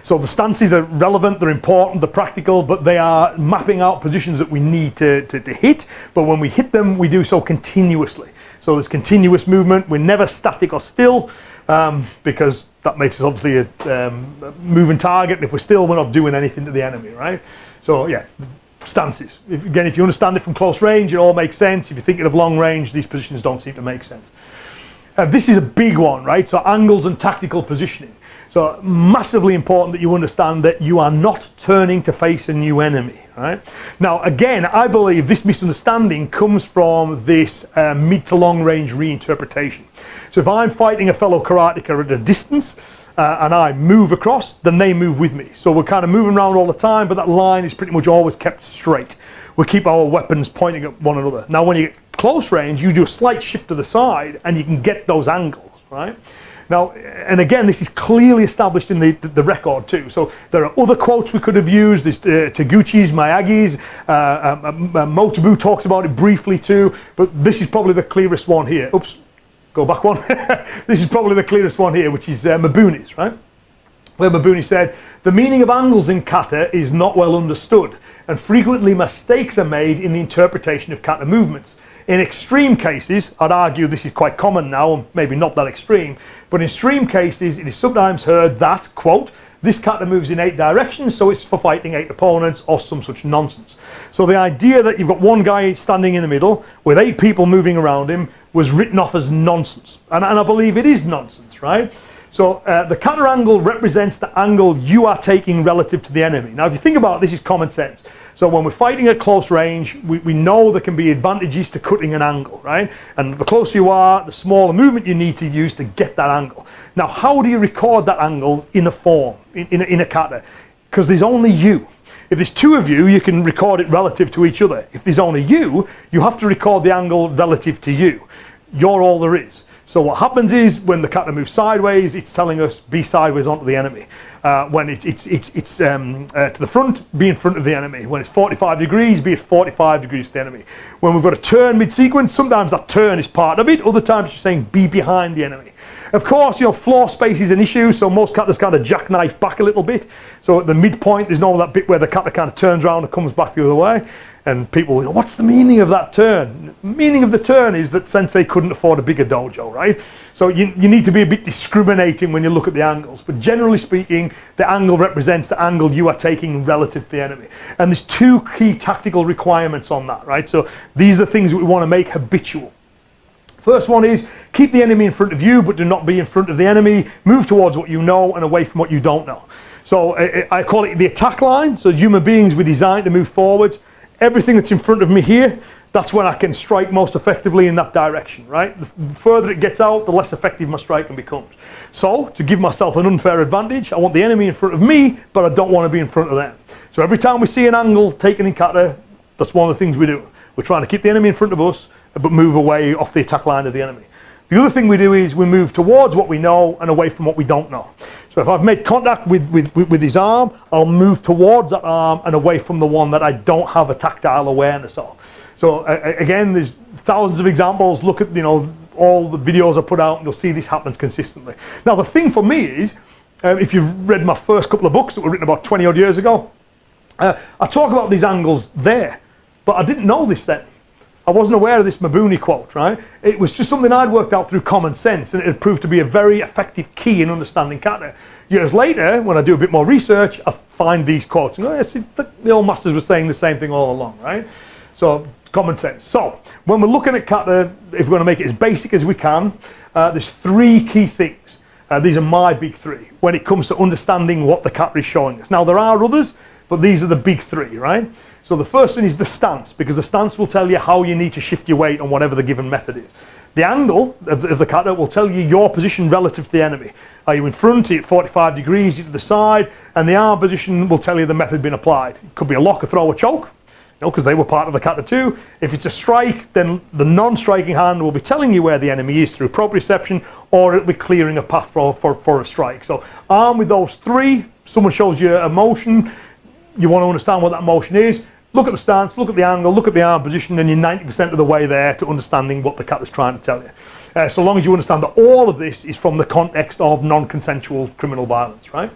So the stances are relevant, they're important, they're practical, but they are mapping out positions that we need to hit. But when we hit them, we do so continuously. So there's continuous movement. We're never static or still, because that makes us obviously a moving target. And if we're still, we're not doing anything to the enemy, right? So yeah, stances. Again, if you understand it from close range, it all makes sense. If you're thinking of long range, these positions don't seem to make sense. This is a big one, right? So angles and tactical positioning. So massively important that you understand that you are not turning to face a new enemy, right? Now, again, I believe this misunderstanding comes from this mid to long range reinterpretation. So if I'm fighting a fellow karateka at a distance and I move across, then they move with me. So we're kind of moving around all the time, but that line is pretty much always kept straight. We keep our weapons pointing at one another. Now, when you get close range, you do a slight shift to the side and you can get those angles, right? Now, and again, this is clearly established in the record too. So there are other quotes we could have used. There's Taguchi's, Miyagi's, Motobu talks about it briefly too, but this is probably the clearest one here. Oops, go back one. This is probably the clearest one here, which is Mabuni's, right? Where Mabuni said, the meaning of angles in kata is not well understood, and frequently mistakes are made in the interpretation of kata movements. In extreme cases, I'd argue this is quite common now, and maybe not that extreme, but in extreme cases, it is sometimes heard that, quote, this kata moves in 8 directions, so it's for fighting 8 opponents, or some such nonsense. So the idea that you've got one guy standing in the middle with 8 people moving around him was written off as nonsense. And I believe it is nonsense, right? So the kata angle represents the angle you are taking relative to the enemy. Now, if you think about it, this is common sense. So when we're fighting at close range, we know there can be advantages to cutting an angle, right? And the closer you are, the smaller movement you need to use to get that angle. Now, how do you record that angle in a form, in a kata? Because there's only you. If there's 2 of you, you can record it relative to each other. If there's only you have to record the angle relative to you. You're all there is. So what happens is when the kata moves sideways, it's telling us be sideways onto the enemy. When it's to the front, be in front of the enemy. When it's 45 degrees, be at 45 degrees to the enemy. When we've got a turn mid-sequence, sometimes that turn is part of it. Other times you're saying be behind the enemy. Of course, floor space is an issue, so most katas kind of jackknife back a little bit. So at the midpoint, there's no that bit where the kata kind of turns around and comes back the other way. And people, what's the meaning of that turn? The meaning of the turn is that sensei couldn't afford a bigger dojo, right? So you need to be a bit discriminating when you look at the angles. But generally speaking, the angle represents the angle you are taking relative to the enemy. And there's 2 key tactical requirements on that, right? So these are the things that we want to make habitual. First one is keep the enemy in front of you, but do not be in front of the enemy. Move towards what you know and away from what you don't know. So I call it the attack line. So as human beings, we're designed to move forwards. Everything that's in front of me here, that's when I can strike most effectively in that direction, right? The further it gets out, the less effective my striking becomes. So, to give myself an unfair advantage, I want the enemy in front of me, but I don't want to be in front of them. So every time we see an angle taken in kata, that's one of the things we do. We're trying to keep the enemy in front of us, but move away off the attack line of the enemy. The other thing we do is we move towards what we know and away from what we don't know. So if I've made contact with his arm, I'll move towards that arm and away from the one that I don't have a tactile awareness of. So again, there's thousands of examples. Look at all the videos I put out, and you'll see this happens consistently. Now the thing for me is, if you've read my first couple of books that were written about 20 odd years ago, I talk about these angles there, but I didn't know this then. I wasn't aware of this Mabuni quote, right? It was just something I'd worked out through common sense, and it had proved to be a very effective key in understanding kata. Years later, when I do a bit more research, I find these quotes and go, yes, the old masters were saying the same thing all along, right? So, common sense. So, when we're looking at kata, if we're going to make it as basic as we can, there's 3 key things. These are my big 3 when it comes to understanding what the kata is showing us. Now, there are others, but these are the big 3, right? So the first one is the stance, because the stance will tell you how you need to shift your weight on whatever the given method is. The angle of the kata will tell you your position relative to the enemy. Are you in front, are you at 45 degrees, are you to the side, and the arm position will tell you the method being applied. It could be a lock, a throw, a choke. because they were part of the kata too. If it's a strike, then the non-striking hand will be telling you where the enemy is through proprioception, or it'll be clearing a path for a strike. So armed with those three, someone shows you a motion, you want to understand what that motion is, look at the stance, look at the angle, look at the arm position, and you're 90% of the way there to understanding what the kata's trying to tell you. So long as you understand that all of this is from the context of non-consensual criminal violence, right?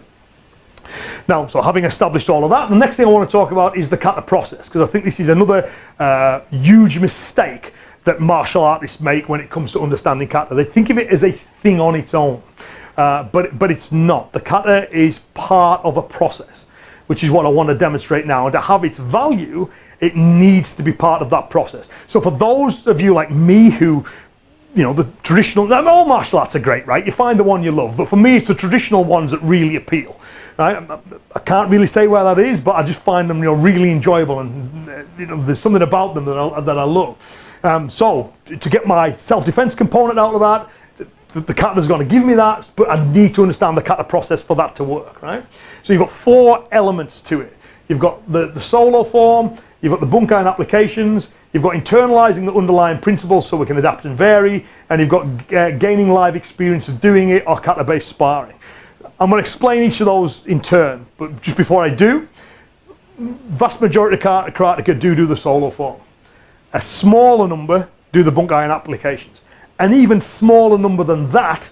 Now, so having established all of that, the next thing I want to talk about is the kata process, because I think this is another huge mistake that martial artists make when it comes to understanding kata. They think of it as a thing on its own, but it's not. The kata is part of a process, which is what I want to demonstrate now. And to have its value, it needs to be part of that process. So for those of you like me who, the traditional, all martial arts are great, right? You find the one you love, but for me, it's the traditional ones that really appeal. Right? I can't really say where that is, but I just find them, really enjoyable, and there's something about them that I love. So to get my self-defense component out of that, the kata's going to give me that, but I need to understand the kata process for that to work, right? So you've got 4 elements to it. You've got the solo form, you've got the Bankai Applications, you've got internalizing the underlying principles so we can adapt and vary, and you've got gaining live experience of doing it, or kata-based sparring. I'm going to explain each of those in turn, but just before I do, vast majority of karateka do the solo form. A smaller number do the Bankai Applications. An even smaller number than that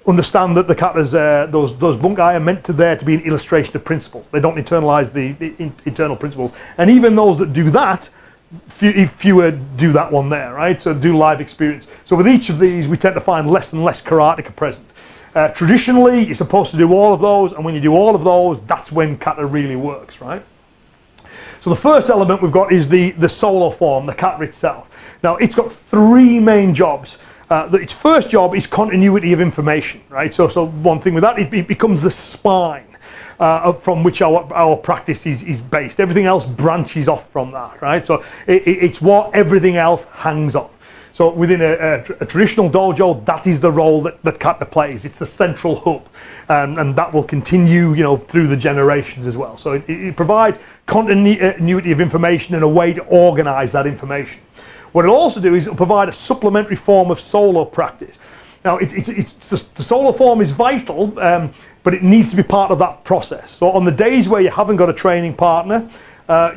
understand that the katas, those bunkai are meant to be an illustration of principle. They don't internalize the internal principles. And even those that do that, fewer do that one there, right? So do live experience. So with each of these, we tend to find less and less karateka present. Traditionally, you're supposed to do all of those, and when you do all of those, that's when kata really works, right? So the first element we've got is the solo form, the kata itself. Now, it's got 3 main jobs. Its first job is continuity of information, right? So one thing with that, it becomes the spine from which our practice is based. Everything else branches off from that, right? So it's what everything else hangs on. So within a traditional dojo, that is the role that kata plays. It's the central hub, and that will continue, through the generations as well. So it provides continuity of information and a way to organize that information. What it'll also do is it'll provide a supplementary form of solo practice. Now, the solo form is vital, but it needs to be part of that process. So on the days where you haven't got a training partner,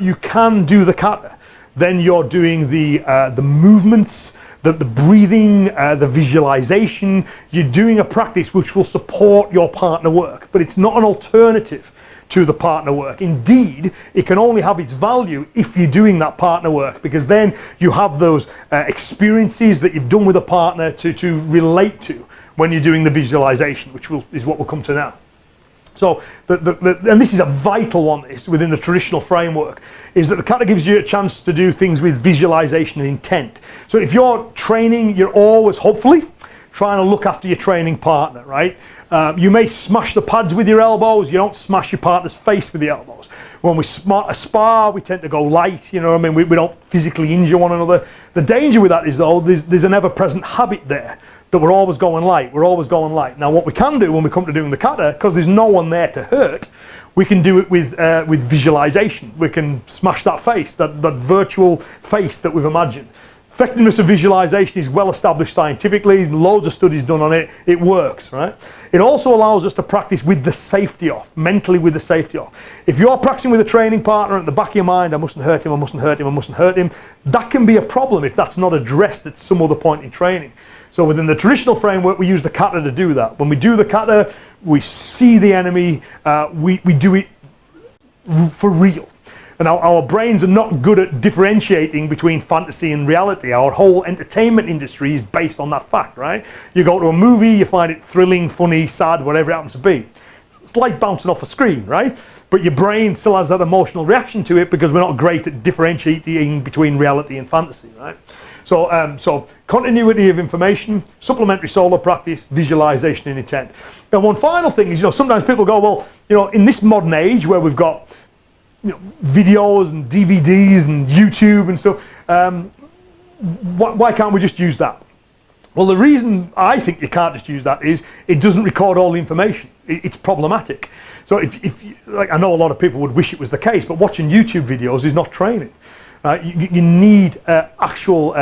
you can do the kata. Then you're doing the movements, the breathing, the visualization. You're doing a practice which will support your partner work, but it's not an alternative to the partner work. Indeed, it can only have its value if you're doing that partner work, because then you have those experiences that you've done with a partner to relate to when you're doing the visualization, which is what we'll come to now. So, and this is a vital one within the traditional framework, is that the kata gives you a chance to do things with visualization and intent. So if you're training, you're always, hopefully, trying to look after your training partner, right? You may smash the pads with your elbows, you don't smash your partner's face with the elbows. When we spar, we tend to go light, we don't physically injure one another. The danger with that is, though, there's an ever-present habit there, that we're always going light. Now what we can do when we come to doing the kata, because there's no one there to hurt, we can do it with visualization. We can smash that face, that virtual face that we've imagined. Effectiveness of visualization is well established scientifically, loads of studies done on it, it works, right? It also allows us to practice with the safety off, mentally with the safety off. If you're practicing with a training partner at the back of your mind, I mustn't hurt him, I mustn't hurt him, I mustn't hurt him, that can be a problem if that's not addressed at some other point in training. So within the traditional framework, we use the kata to do that. When we do the kata, we see the enemy, we do it for real. And our brains are not good at differentiating between fantasy and reality. Our whole entertainment industry is based on that fact, right? You go to a movie, you find it thrilling, funny, sad, whatever it happens to be. It's like bouncing off a screen, right? But your brain still has that emotional reaction to it because we're not great at differentiating between reality and fantasy, right? So continuity of information, supplementary solo practice, visualization and intent. And one final thing is, sometimes people go, well, in this modern age where we've got videos and DVDs and YouTube and stuff, why can't we just use that? Well, the reason I think you can't just use that is it doesn't record all the information. It's problematic. So if I know a lot of people would wish it was the case, but watching YouTube videos is not training. Right? You need actual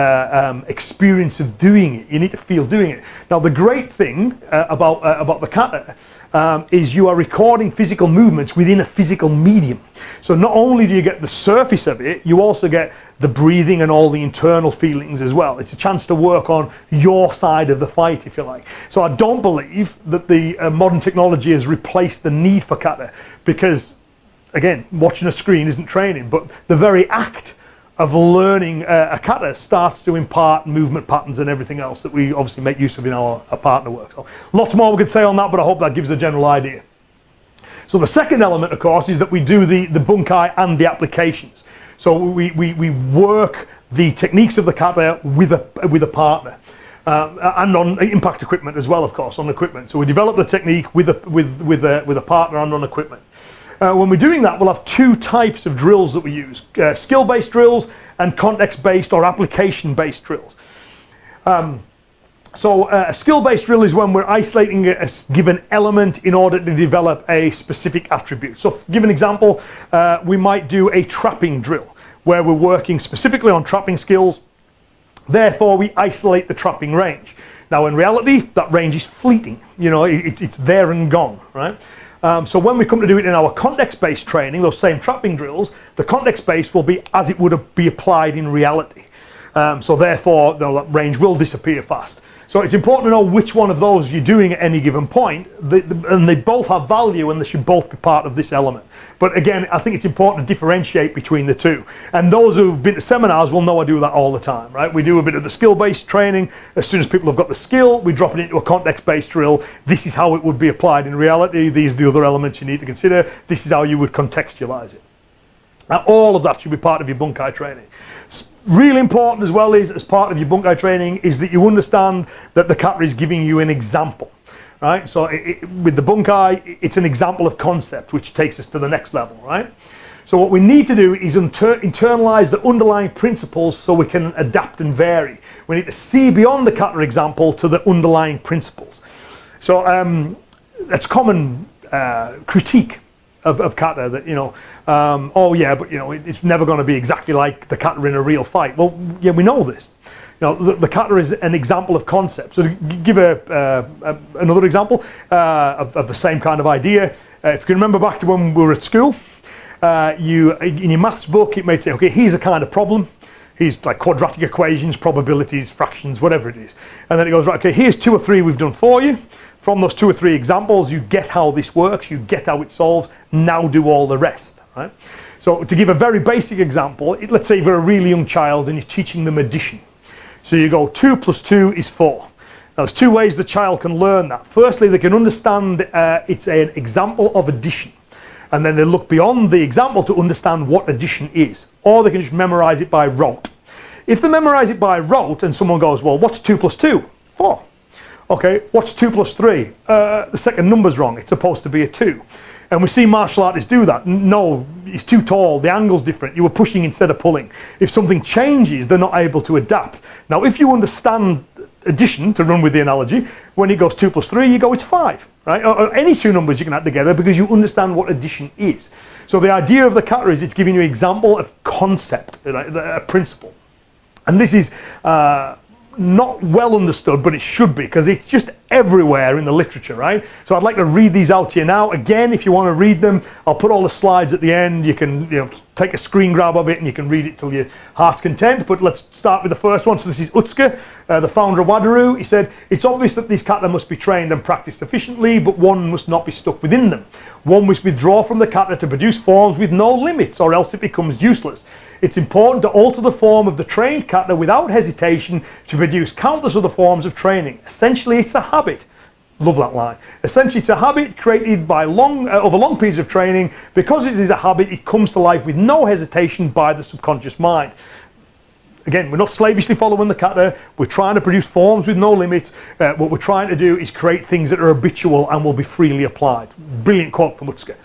experience of doing it. You need to feel doing it. Now, the great thing about the kata is you are recording physical movements within a physical medium. So not only do you get the surface of it, you also get the breathing and all the internal feelings as well. It's a chance to work on your side of the fight, if you like. So I don't believe that the modern technology has replaced the need for kata, because, again, watching a screen isn't training, but the very act of learning a kata starts to impart movement patterns and everything else that we obviously make use of in our partner work. So lots more we could say on that, but I hope that gives a general idea. So the second element, of course, is that we do the bunkai and the applications. So we work the techniques of the kata with a partner, and on impact equipment as well, of course, on equipment. So we develop the technique with a partner and on equipment. When we're doing that, we'll have two types of drills that we use: skill-based drills and context-based or application-based drills. So a skill-based drill is when we're isolating a given element in order to develop a specific attribute. So, to give an example, we might do a trapping drill where we're working specifically on trapping skills. Therefore, we isolate the trapping range. Now, in reality, that range is fleeting. You know, it's there and gone, right? So when we come to do it in our context-based training, those same trapping drills, the context-based will be as it would be applied in reality. So therefore, that range will disappear fast. So it's important to know which one of those you're doing at any given point, and they both have value and they should both be part of this element. But again, I think it's important to differentiate between the two. And those who've been to seminars will know I do that all the time, right? We do a bit of the skill-based training. As soon as people have got the skill, we drop it into a context-based drill. This is how it would be applied in reality. These are the other elements you need to consider. This is how you would contextualize it. Now, all of that should be part of your bunkai training. Really important as well is, as part of your bunkai training, is that you understand that the kata is giving you an example, right? So with the bunkai, it's an example of concept, which takes us to the next level, right? So what we need to do is internalize the underlying principles so we can adapt and vary. We need to see beyond the kata example to the underlying principles. So that's common critique of kata, that, you know, oh yeah, but you know, it's never going to be exactly like the kata in a real fight. Well, yeah, we know this. You know, the kata is an example of concept. So to give another example of the same kind of idea, if you can remember back to when we were at school, in your maths book, it may say, okay, here's a kind of problem. Here's like quadratic equations, probabilities, fractions, whatever it is. And then it goes, right, okay, here's 2 or 3 we've done for you. From those 2 or 3 examples, you get how this works, you get how it solves, now do all the rest, right? So to give a very basic example, let's say you're a really young child and you're teaching them addition. So you go 2 + 2 is 4. Now there's 2 ways the child can learn that. Firstly, they can understand it's an example of addition. And then they look beyond the example to understand what addition is. Or they can just memorize it by rote. If they memorize it by rote and someone goes, well, what's 2 + 2? 4. Okay, what's 2 + 3? The second number's wrong, it's supposed to be a 2. And we see martial artists do that. No, it's too tall, the angle's different, you were pushing instead of pulling. If something changes, they're not able to adapt. Now, if you understand addition, to run with the analogy, when it goes 2 + 3, you go, it's 5, right? Or any 2 numbers you can add together because you understand what addition is. So the idea of the kata is it's giving you an example of concept, a principle. And this is not well understood, but it should be, because it's just everywhere in the literature, right? So I'd like to read these out to you now. Again, if you want to read them, I'll put all the slides at the end. You can, you know, take a screen grab of it and you can read it till your heart's content. But let's start with the first one. So this is Utsuka, the founder of Wadaru. He said, it's obvious that these kata must be trained and practiced efficiently, but one must not be stuck within them. One must withdraw from the kata to produce forms with no limits, or else it becomes useless. It's important to alter the form of the trained kata without hesitation to produce countless other forms of training. Essentially, it's a habit. Love that line. Essentially, it's a habit created by over long periods of training. Because it is a habit, it comes to life with no hesitation by the subconscious mind. Again, we're not slavishly following the kata. We're trying to produce forms with no limits. What we're trying to do is create things that are habitual and will be freely applied. Brilliant quote from Utsuka.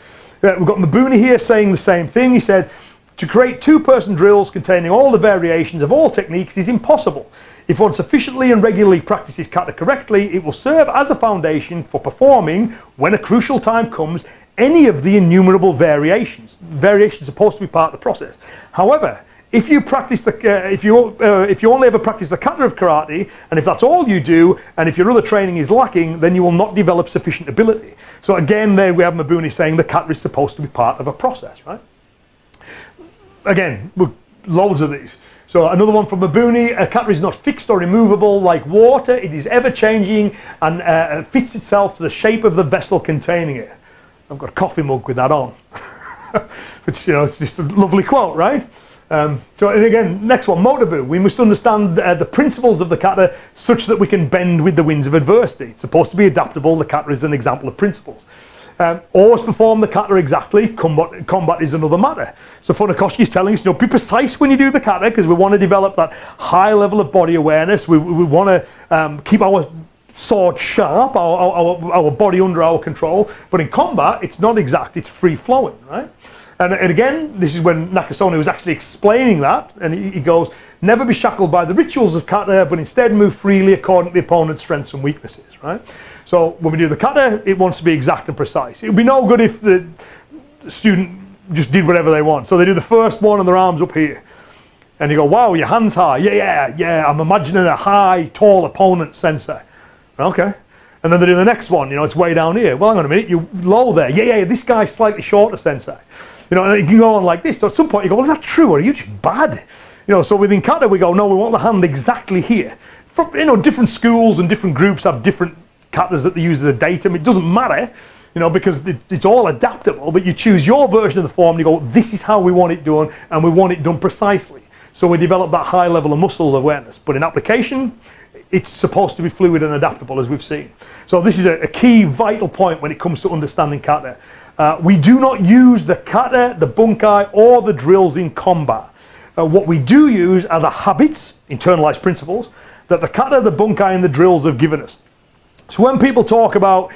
We've got Mabuni here saying the same thing. He said, to create 2-person drills containing all the variations of all techniques is impossible. If one sufficiently and regularly practices kata correctly, it will serve as a foundation for performing, when a crucial time comes, any of the innumerable variations. Variations are supposed to be part of the process. However, if you practice if you only ever practice the kata of karate, and if that's all you do, and if your other training is lacking, then you will not develop sufficient ability. So again, there we have Mabuni saying the kata is supposed to be part of a process, right? Again, loads of these. So another one from Mabuni, a kata is not fixed or immovable like water. It is ever changing and fits itself to the shape of the vessel containing it. I've got a coffee mug with that on. Which, it's just a lovely quote, right? So and again, next one, Motobu. We must understand the principles of the kata such that we can bend with the winds of adversity. It's supposed to be adaptable. The kata is an example of principles. Always perform the kata exactly. Combat is another matter. So Funakoshi is telling us, be precise when you do the kata, because we want to develop that high level of body awareness. We want to keep our sword sharp, our body under our control. But in combat, it's not exact. It's free flowing, right? And again, this is when Nakasone was actually explaining that, and he goes, never be shackled by the rituals of kata, but instead move freely according to the opponent's strengths and weaknesses, right? So when we do the kata, it wants to be exact and precise. It would be no good if the student just did whatever they want. So they do the first one and their arms up here. And you go, wow, your hand's high. Yeah, I'm imagining a high, tall opponent, sensei. Okay. And then they do the next one, it's way down here. Well, hang on a minute, you're low there. Yeah, this guy's slightly shorter, sensei. And you can go on like this. So at some point you go, well, is that true or are you just bad? So within kata we go, no, we want the hand exactly here. Different schools and different groups have different katas that they use as a datum. It doesn't matter, because it's all adaptable, but you choose your version of the form and you go, this is how we want it done, and we want it done precisely. So we develop that high level of muscle awareness. But in application, it's supposed to be fluid and adaptable, as we've seen. So this is a key vital point when it comes to understanding kata. We do not use the kata, the bunkai, or the drills in combat. What we do use are the habits, internalized principles, that the kata, the bunkai, and the drills have given us. So when people talk about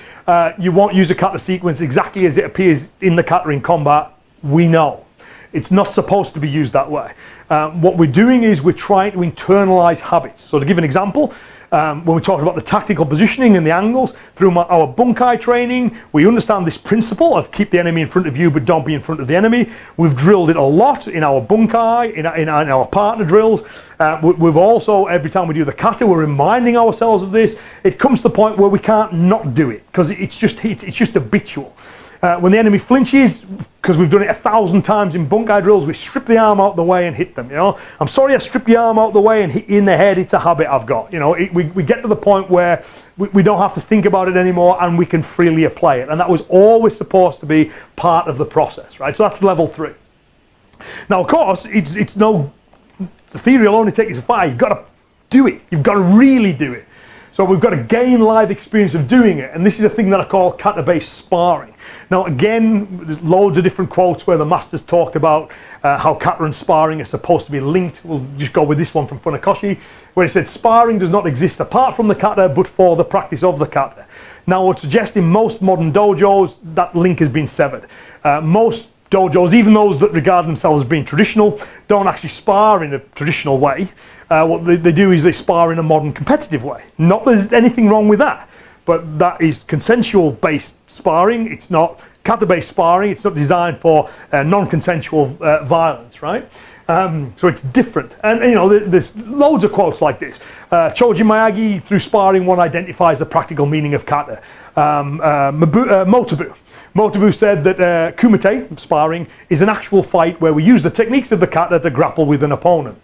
you won't use a kata sequence exactly as it appears in the kata in combat, we know. It's not supposed to be used that way. What we're doing is we're trying to internalize habits. So to give an example, when we talk about the tactical positioning and the angles, through our bunkai training, we understand this principle of keep the enemy in front of you but don't be in front of the enemy. We've drilled it a lot in our bunkai, in our partner drills. We've also, every time we do the kata, we're reminding ourselves of this. It comes to the point where we can't not do it, because it's just habitual. When the enemy flinches, because we've done it 1,000 times in bunkai drills, we strip the arm out of the way and hit them. I'm sorry I stripped the arm out of the way and hit you in the head. It's a habit I've got. We get to the point where we don't have to think about it anymore, and we can freely apply it. And that was always supposed to be part of the process, right? So that's level 3. Now, of course, the theory will only take you so far. You've got to do it. You've got to really do it. So we've got to gain live experience of doing it, and this is a thing that I call kata-based sparring. Now again, there's loads of different quotes where the masters talked about how kata and sparring are supposed to be linked. We'll just go with this one from Funakoshi, where he said, sparring does not exist apart from the kata, but for the practice of the kata. Now I would suggest in most modern dojos, that link has been severed. Most dojos, even those that regard themselves as being traditional, don't actually spar in a traditional way. What they do is they spar in a modern competitive way. Not that there's anything wrong with that, but that is consensual based sparring. It's not kata based sparring. It's not designed for non-consensual violence, right? So it's different. And there's loads of quotes like this. Choji Miyagi, through sparring one identifies the practical meaning of kata. Motobu said that kumite, sparring, is an actual fight where we use the techniques of the kata to grapple with an opponent.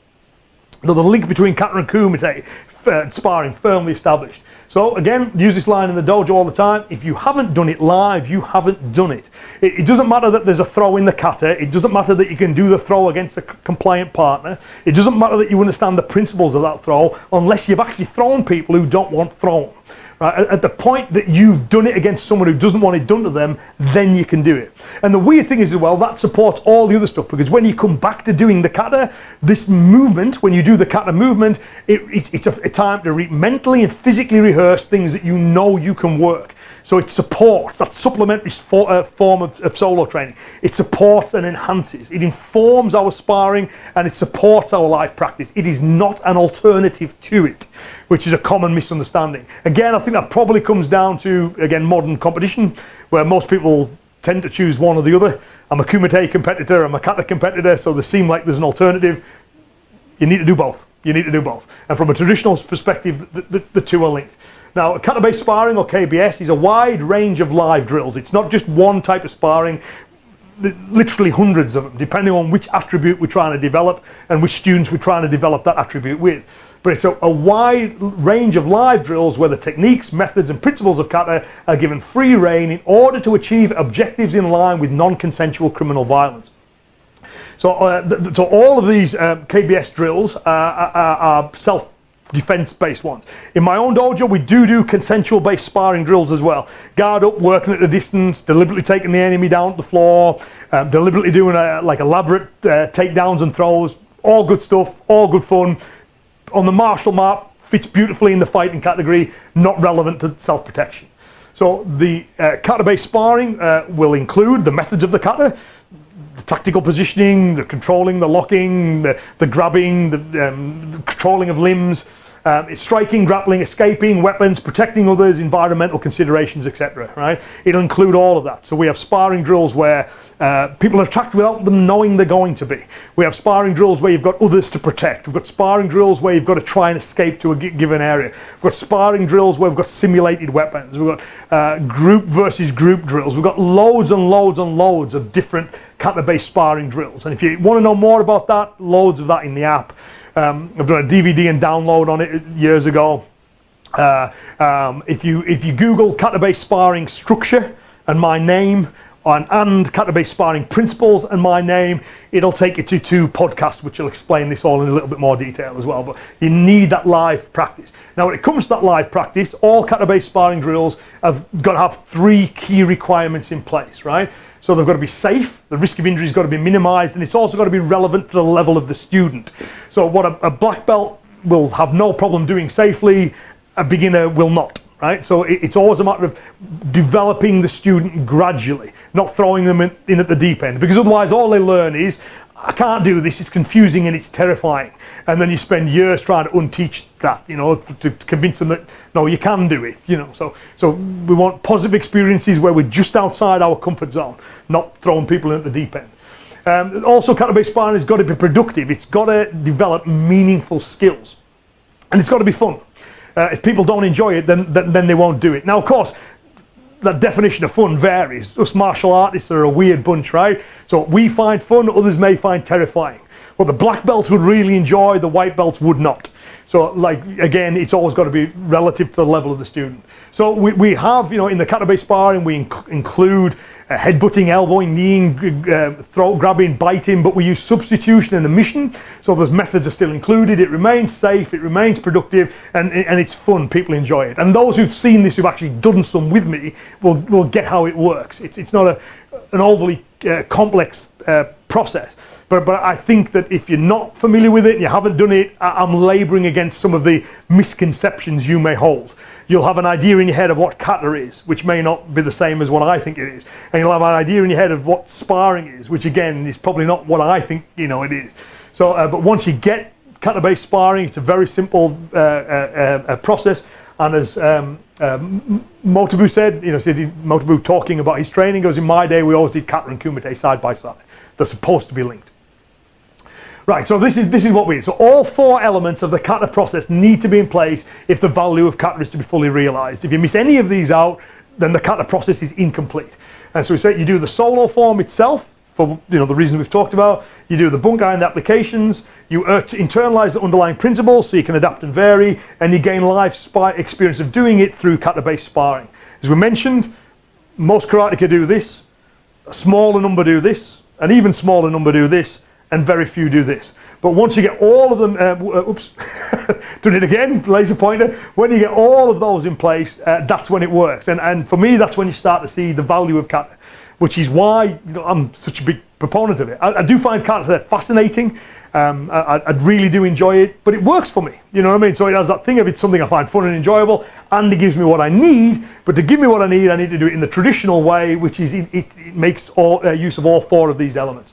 The link between kata and kumite sparring firmly established. So again, use this line in the dojo all the time. If you haven't done it live, you haven't done it. It doesn't matter that there's a throw in the kata. It doesn't matter that you can do the throw against a compliant partner. It doesn't matter that you understand the principles of that throw unless you've actually thrown people who don't want thrown. Right? At the point that you've done it against someone who doesn't want it done to them, then you can do it. And the weird thing is as well, that supports all the other stuff, because when you come back to doing the kata, this movement, when you do the kata movement, it's a time to mentally and physically rehearse things that you know you can work. So it supports, that supplementary form of solo training. It supports and enhances. It informs our sparring and it supports our live practice. It is not an alternative to it, which is a common misunderstanding. Again, I think that probably comes down to, again, modern competition, where most people tend to choose one or the other. I'm a kumite competitor, I'm a kata competitor, so they seem like there's an alternative. You need to do both. You need to do both. And from a traditional perspective, the two are linked. Now, kata-based sparring, or KBS, is a wide range of live drills. It's not just one type of sparring, literally hundreds of them, depending on which attribute we're trying to develop and which students we're trying to develop that attribute with. But it's a wide range of live drills where the techniques, methods and principles of kata are given free rein in order to achieve objectives in line with non-consensual criminal violence. So all of these KBS drills are self-defense based ones. In my own dojo, we do consensual based sparring drills as well. Guard up, working at a distance, deliberately taking the enemy down to the floor, deliberately doing like elaborate takedowns and throws. All good stuff, all good fun. On the martial map, fits beautifully in the fighting category, not relevant to self-protection. So the kata-based sparring will include the methods of the kata, the tactical positioning, the controlling, the locking, the grabbing, the controlling of limbs, it's striking, grappling, escaping, weapons, protecting others, environmental considerations, etc. Right? It'll include all of that. So we have sparring drills where people are attacked without them knowing they're going to be. We have sparring drills where you've got others to protect. We've got sparring drills where you've got to try and escape to a given area. We've got sparring drills where we've got simulated weapons. We've got group versus group drills. We've got loads and loads and loads of different kata-based sparring drills. And if you want to know more about that, loads of that in the app. I've done a DVD and download on it years ago. If you Google kata-based sparring structure and my name, and kata-based sparring principles and my name, it'll take you to 2 podcasts which will explain this all in a little bit more detail as well. But you need that live practice. Now, when it comes to that live practice, all kata-based sparring drills have got to have 3 key requirements in place, right? So they've got to be safe, the risk of injury has got to be minimized, and it's also got to be relevant to the level of the student. So what a black belt will have no problem doing safely, a beginner will not. Right? So it's always a matter of developing the student gradually, not throwing them in at the deep end, because otherwise all they learn is, I can't do this, it's confusing and it's terrifying. And then you spend years trying to unteach that, you know, to convince them that, no, you can do it, you know. So we want positive experiences where we're just outside our comfort zone, not throwing people in at the deep end. Also, kata-based sparring has got to be productive. It's got to develop meaningful skills. And it's got to be fun. If people don't enjoy it, then they won't do it. Now, of course, that definition of fun varies. Us martial artists are a weird bunch, right? So we find fun, others may find terrifying. What the black belts would really enjoy, the white belts would not. So, like, again, it's always got to be relative to the level of the student. So we have, you know, in the kata-based sparring, we include headbutting, elbowing, kneeing, throat grabbing, biting, but we use substitution and omission. So those methods are still included. It remains safe, it remains productive, and it's fun. People enjoy it. And those who've seen this, who've actually done some with me, will get how it works. It's not an overly complex process. But I think that if you're not familiar with it and you haven't done it, I'm labouring against some of the misconceptions you may hold. You'll have an idea in your head of what kata is, which may not be the same as what I think it is. And you'll have an idea in your head of what sparring is, which again is probably not what I think, you know, it is. So, but once you get kata-based sparring, it's a very simple process. And as Motobu said, you know, Motobu talking about his training goes, in my day we always did kata and kumite side by side. They're supposed to be linked. Right, so this is what we do. So all 4 elements of the kata process need to be in place if the value of kata is to be fully realized. If you miss any of these out, then the kata process is incomplete. And so we say you do the solo form itself, for, you know, the reasons we've talked about. You do the bunkai and the applications. You internalize the underlying principles so you can adapt and vary, and you gain live experience of doing it through kata-based sparring. As we mentioned, most karateka do this, a smaller number do this, an even smaller number do this, and very few do this. But once you get all of them, doing it again, laser pointer, when you get all of those in place, that's when it works. And for me, that's when you start to see the value of kata, which is why, you know, I'm such a big proponent of it. I do find kata fascinating. I really do enjoy it, but it works for me. You know what I mean? So it has that thing of it's something I find fun and enjoyable, and it gives me what I need. But to give me what I need to do it in the traditional way, which is it makes use of all 4 of these elements.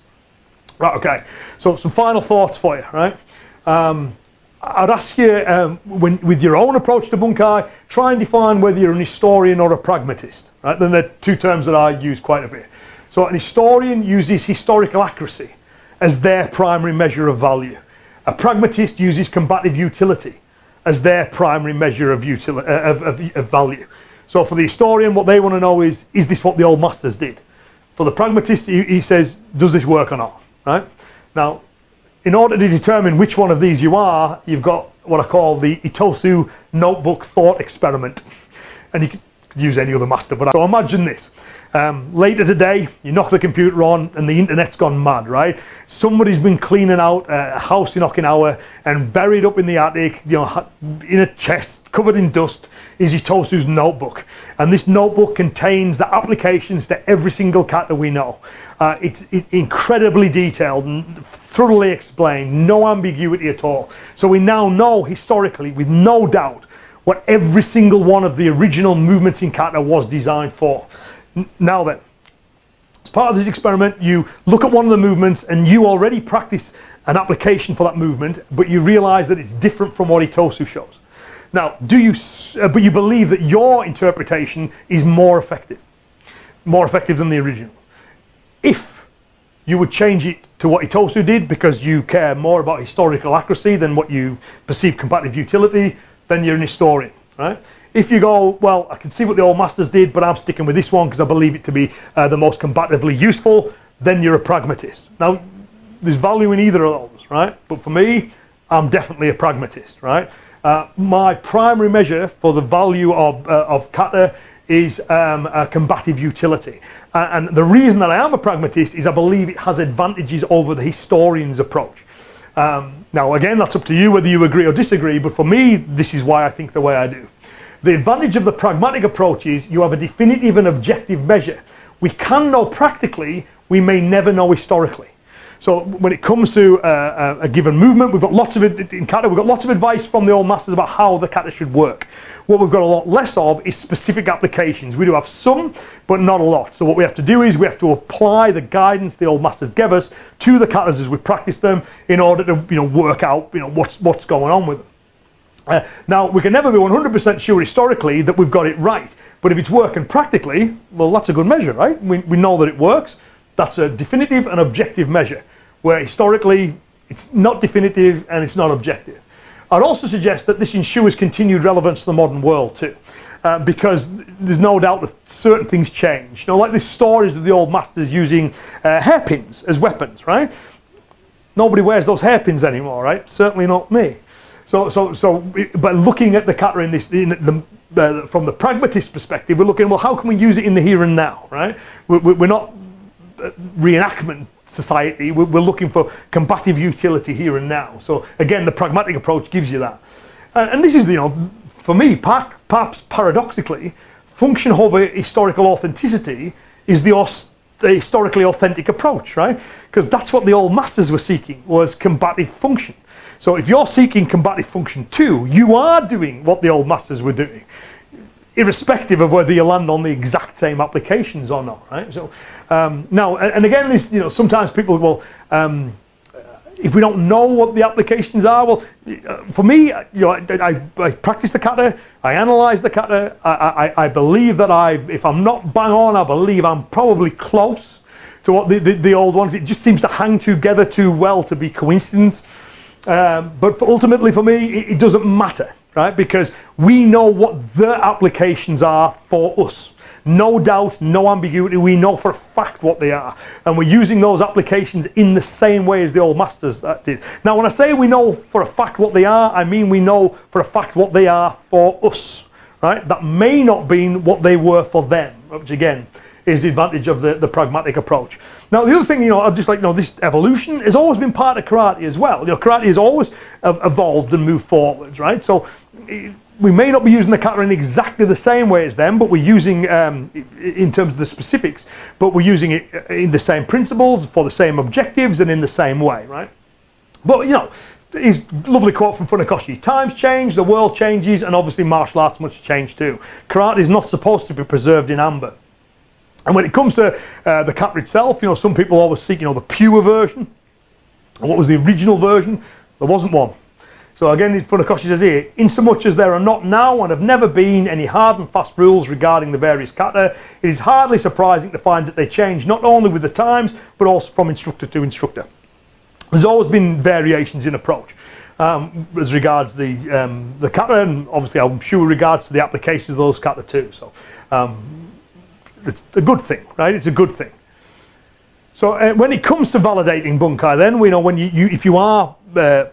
Right, okay, so some final thoughts for you, right? I'd ask you, with your own approach to bunkai, try and define whether you're an historian or a pragmatist, right? Then they're 2 terms that I use quite a bit. So an historian uses historical accuracy as their primary measure of value. A pragmatist uses combative utility as their primary measure of value. So for the historian, what they want to know is this what the old masters did? For the pragmatist, he says, does this work or not, right? Now, in order to determine which one of these you are, you've got what I call the Itosu notebook thought experiment. And you could use any other master, but so imagine this. Later today, you knock the computer on and the internet's gone mad, right? Somebody's been cleaning out a house in Okinawa, and buried up in the attic, you know, in a chest covered in dust, is Itosu's notebook. And this notebook contains the applications to every single kata we know. It's incredibly detailed and thoroughly explained, no ambiguity at all. So we now know historically, with no doubt, what every single one of the original movements in kata was designed for. Now then, as part of this experiment, you look at one of the movements and you already practice an application for that movement, but you realize that it's different from what Itosu shows. Now, but you believe that your interpretation is more effective than the original. If you would change it to what Itosu did because you care more about historical accuracy than what you perceive combative utility, then you're an historian, right? If you go, well, I can see what the old masters did, but I'm sticking with this one because I believe it to be the most combatively useful, then you're a pragmatist. Now, there's value in either of those, right? But for me, I'm definitely a pragmatist, right? My primary measure for the value of kata is combative utility. And the reason that I am a pragmatist is I believe it has advantages over the historian's approach. Now, again, that's up to you whether you agree or disagree, but for me, this is why I think the way I do. The advantage of the pragmatic approach is you have a definitive and objective measure. We can know practically, we may never know historically. So when it comes to a given movement, we've got lots of it in kata, we've got lots of advice from the old masters about how the kata should work. What we've got a lot less of is specific applications. We do have some, but not a lot. So what we have to do is we have to apply the guidance the old masters gave us to the katas as we practice them in order to, you know, work out, you know, what's going on with them. Now, we can never be 100% sure historically that we've got it right, but if it's working practically, well, that's a good measure, right? We know that it works. That's a definitive and objective measure, where historically it's not definitive and it's not objective. I'd also suggest that this ensures continued relevance to the modern world too, because there's no doubt that certain things change. You know, like these stories of the old masters using hairpins as weapons, right? Nobody wears those hairpins anymore, right? Certainly not me. So, by looking at the kata in this, from the pragmatist perspective, we're looking, well, how can we use it in the here and now, right? We're not reenactment society. We're looking for combative utility here and now. So again, the pragmatic approach gives you that. And this is, you know, for me, perhaps paradoxically, function over historical authenticity is the historically authentic approach, right? Because that's what the old masters were seeking, was combative function. So if you're seeking combative function too, you are doing what the old masters were doing, irrespective of whether you land on the exact same applications or not, right? So now, and again, this, you know, sometimes people will, if we don't know what the applications are, well, for me, you know, I practice the kata, I analyze the kata, I believe that if I'm not bang on, I believe I'm probably close to what the old ones. It just seems to hang together too well to be coincidence. But ultimately for me, it doesn't matter, right? Because we know what the applications are for us. No doubt, no ambiguity, we know for a fact what they are. And we're using those applications in the same way as the old masters did. Now, when I say we know for a fact what they are, I mean we know for a fact what they are for us, right? That may not be what they were for them, which again, is the advantage of the pragmatic approach. Now, the other thing, you know, I'm just like, you know, this evolution has always been part of karate as well. You know, karate has always evolved and moved forwards, right? So we may not be using the kata in exactly the same way as them, but we're using, in terms of the specifics, but we're using it in the same principles, for the same objectives, and in the same way, right? But, you know, his lovely quote from Funakoshi: times change, the world changes, and obviously martial arts must change too. Karate is not supposed to be preserved in amber. And when it comes to the kata itself, you know, some people always seek, you know, the pure version. And what was the original version? There wasn't one. So again, Funakoshi says here, insomuch as there are not now and have never been any hard and fast rules regarding the various kata, it is hardly surprising to find that they change not only with the times, but also from instructor to instructor. There's always been variations in approach. as regards the kata, and obviously I'm sure regards to the applications of those kata too. So it's a good thing, right? It's a good thing. So when it comes to validating bunkai, then we know when if you are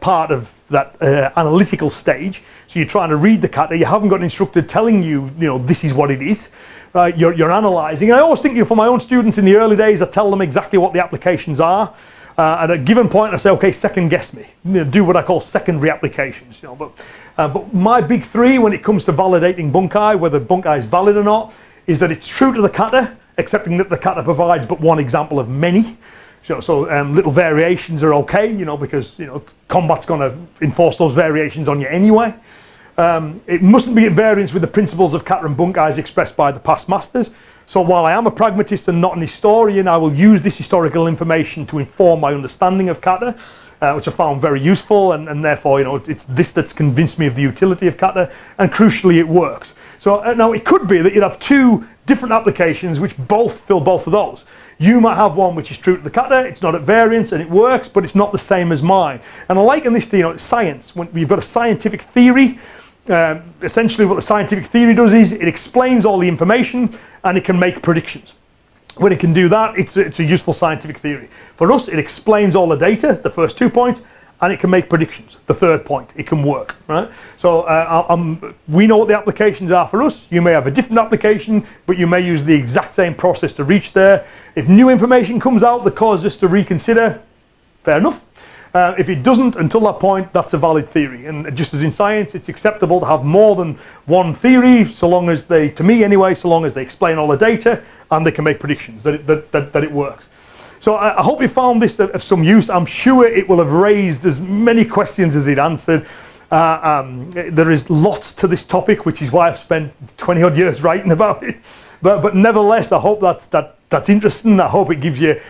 part of that analytical stage, so you're trying to read the kata, you haven't got an instructor telling you, this is what it is. You're analysing. I always think, for my own students in the early days, I tell them exactly what the applications are. At a given point, I say, okay, second guess me. Do what I call secondary applications. But my big three when it comes to validating bunkai, whether bunkai is valid or not, is that it's true to the kata, accepting that the kata provides but one example of many. So little variations are okay, because combat's going to enforce those variations on you anyway. It mustn't be at variance with the principles of kata and bunkai as expressed by the past masters. So while I am a pragmatist and not an historian, I will use this historical information to inform my understanding of kata, which I found very useful, and therefore, it's this that's convinced me of the utility of kata, and crucially, it works. So now it could be that you'd have two different applications which both fill both of those. You might have one which is true to the kata, it's not at variance and it works, but it's not the same as mine. And I liken this to, it's science. When you've got a scientific theory, essentially what the scientific theory does is it explains all the information and it can make predictions. When it can do that, it's a useful scientific theory. For us, it explains all the data, the first 2 points, and it can make predictions, the third point. It can work, right? So we know what the applications are for us. You may have a different application, but you may use the exact same process to reach there. If new information comes out that causes us to reconsider, fair enough. If it doesn't, until that point, that's a valid theory. And just as in science, it's acceptable to have more than one theory, so long as they, to me anyway, so long as they explain all the data and they can make predictions, that it works. So I hope you found this of some use. I'm sure it will have raised as many questions as it answered. There is lots to this topic, which is why I've spent 20 odd years writing about it. But nevertheless, I hope that's interesting. I hope it gives you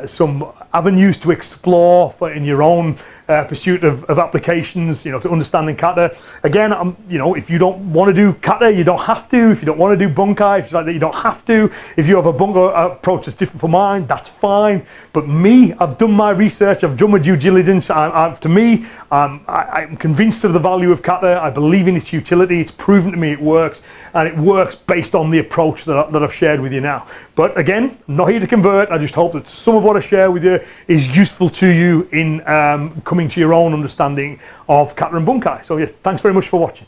some avenues to explore in your own pursuit of applications, to understanding kata. Again, if you don't want to do kata, you don't have to. If you don't want to do bunkai, if it's like that, you don't have to. If you have a bunkai approach that's different from mine, that's fine. But me, I've done my research, I've done my due diligence. I'm convinced of the value of kata. I believe in its utility. It's proven to me it works, and it works based on the approach that I've shared with you now. But again, I'm not here to convert. I just hope that some of what I share with you is useful to you in coming to your own understanding of kata and bunkai. So yeah, thanks very much for watching.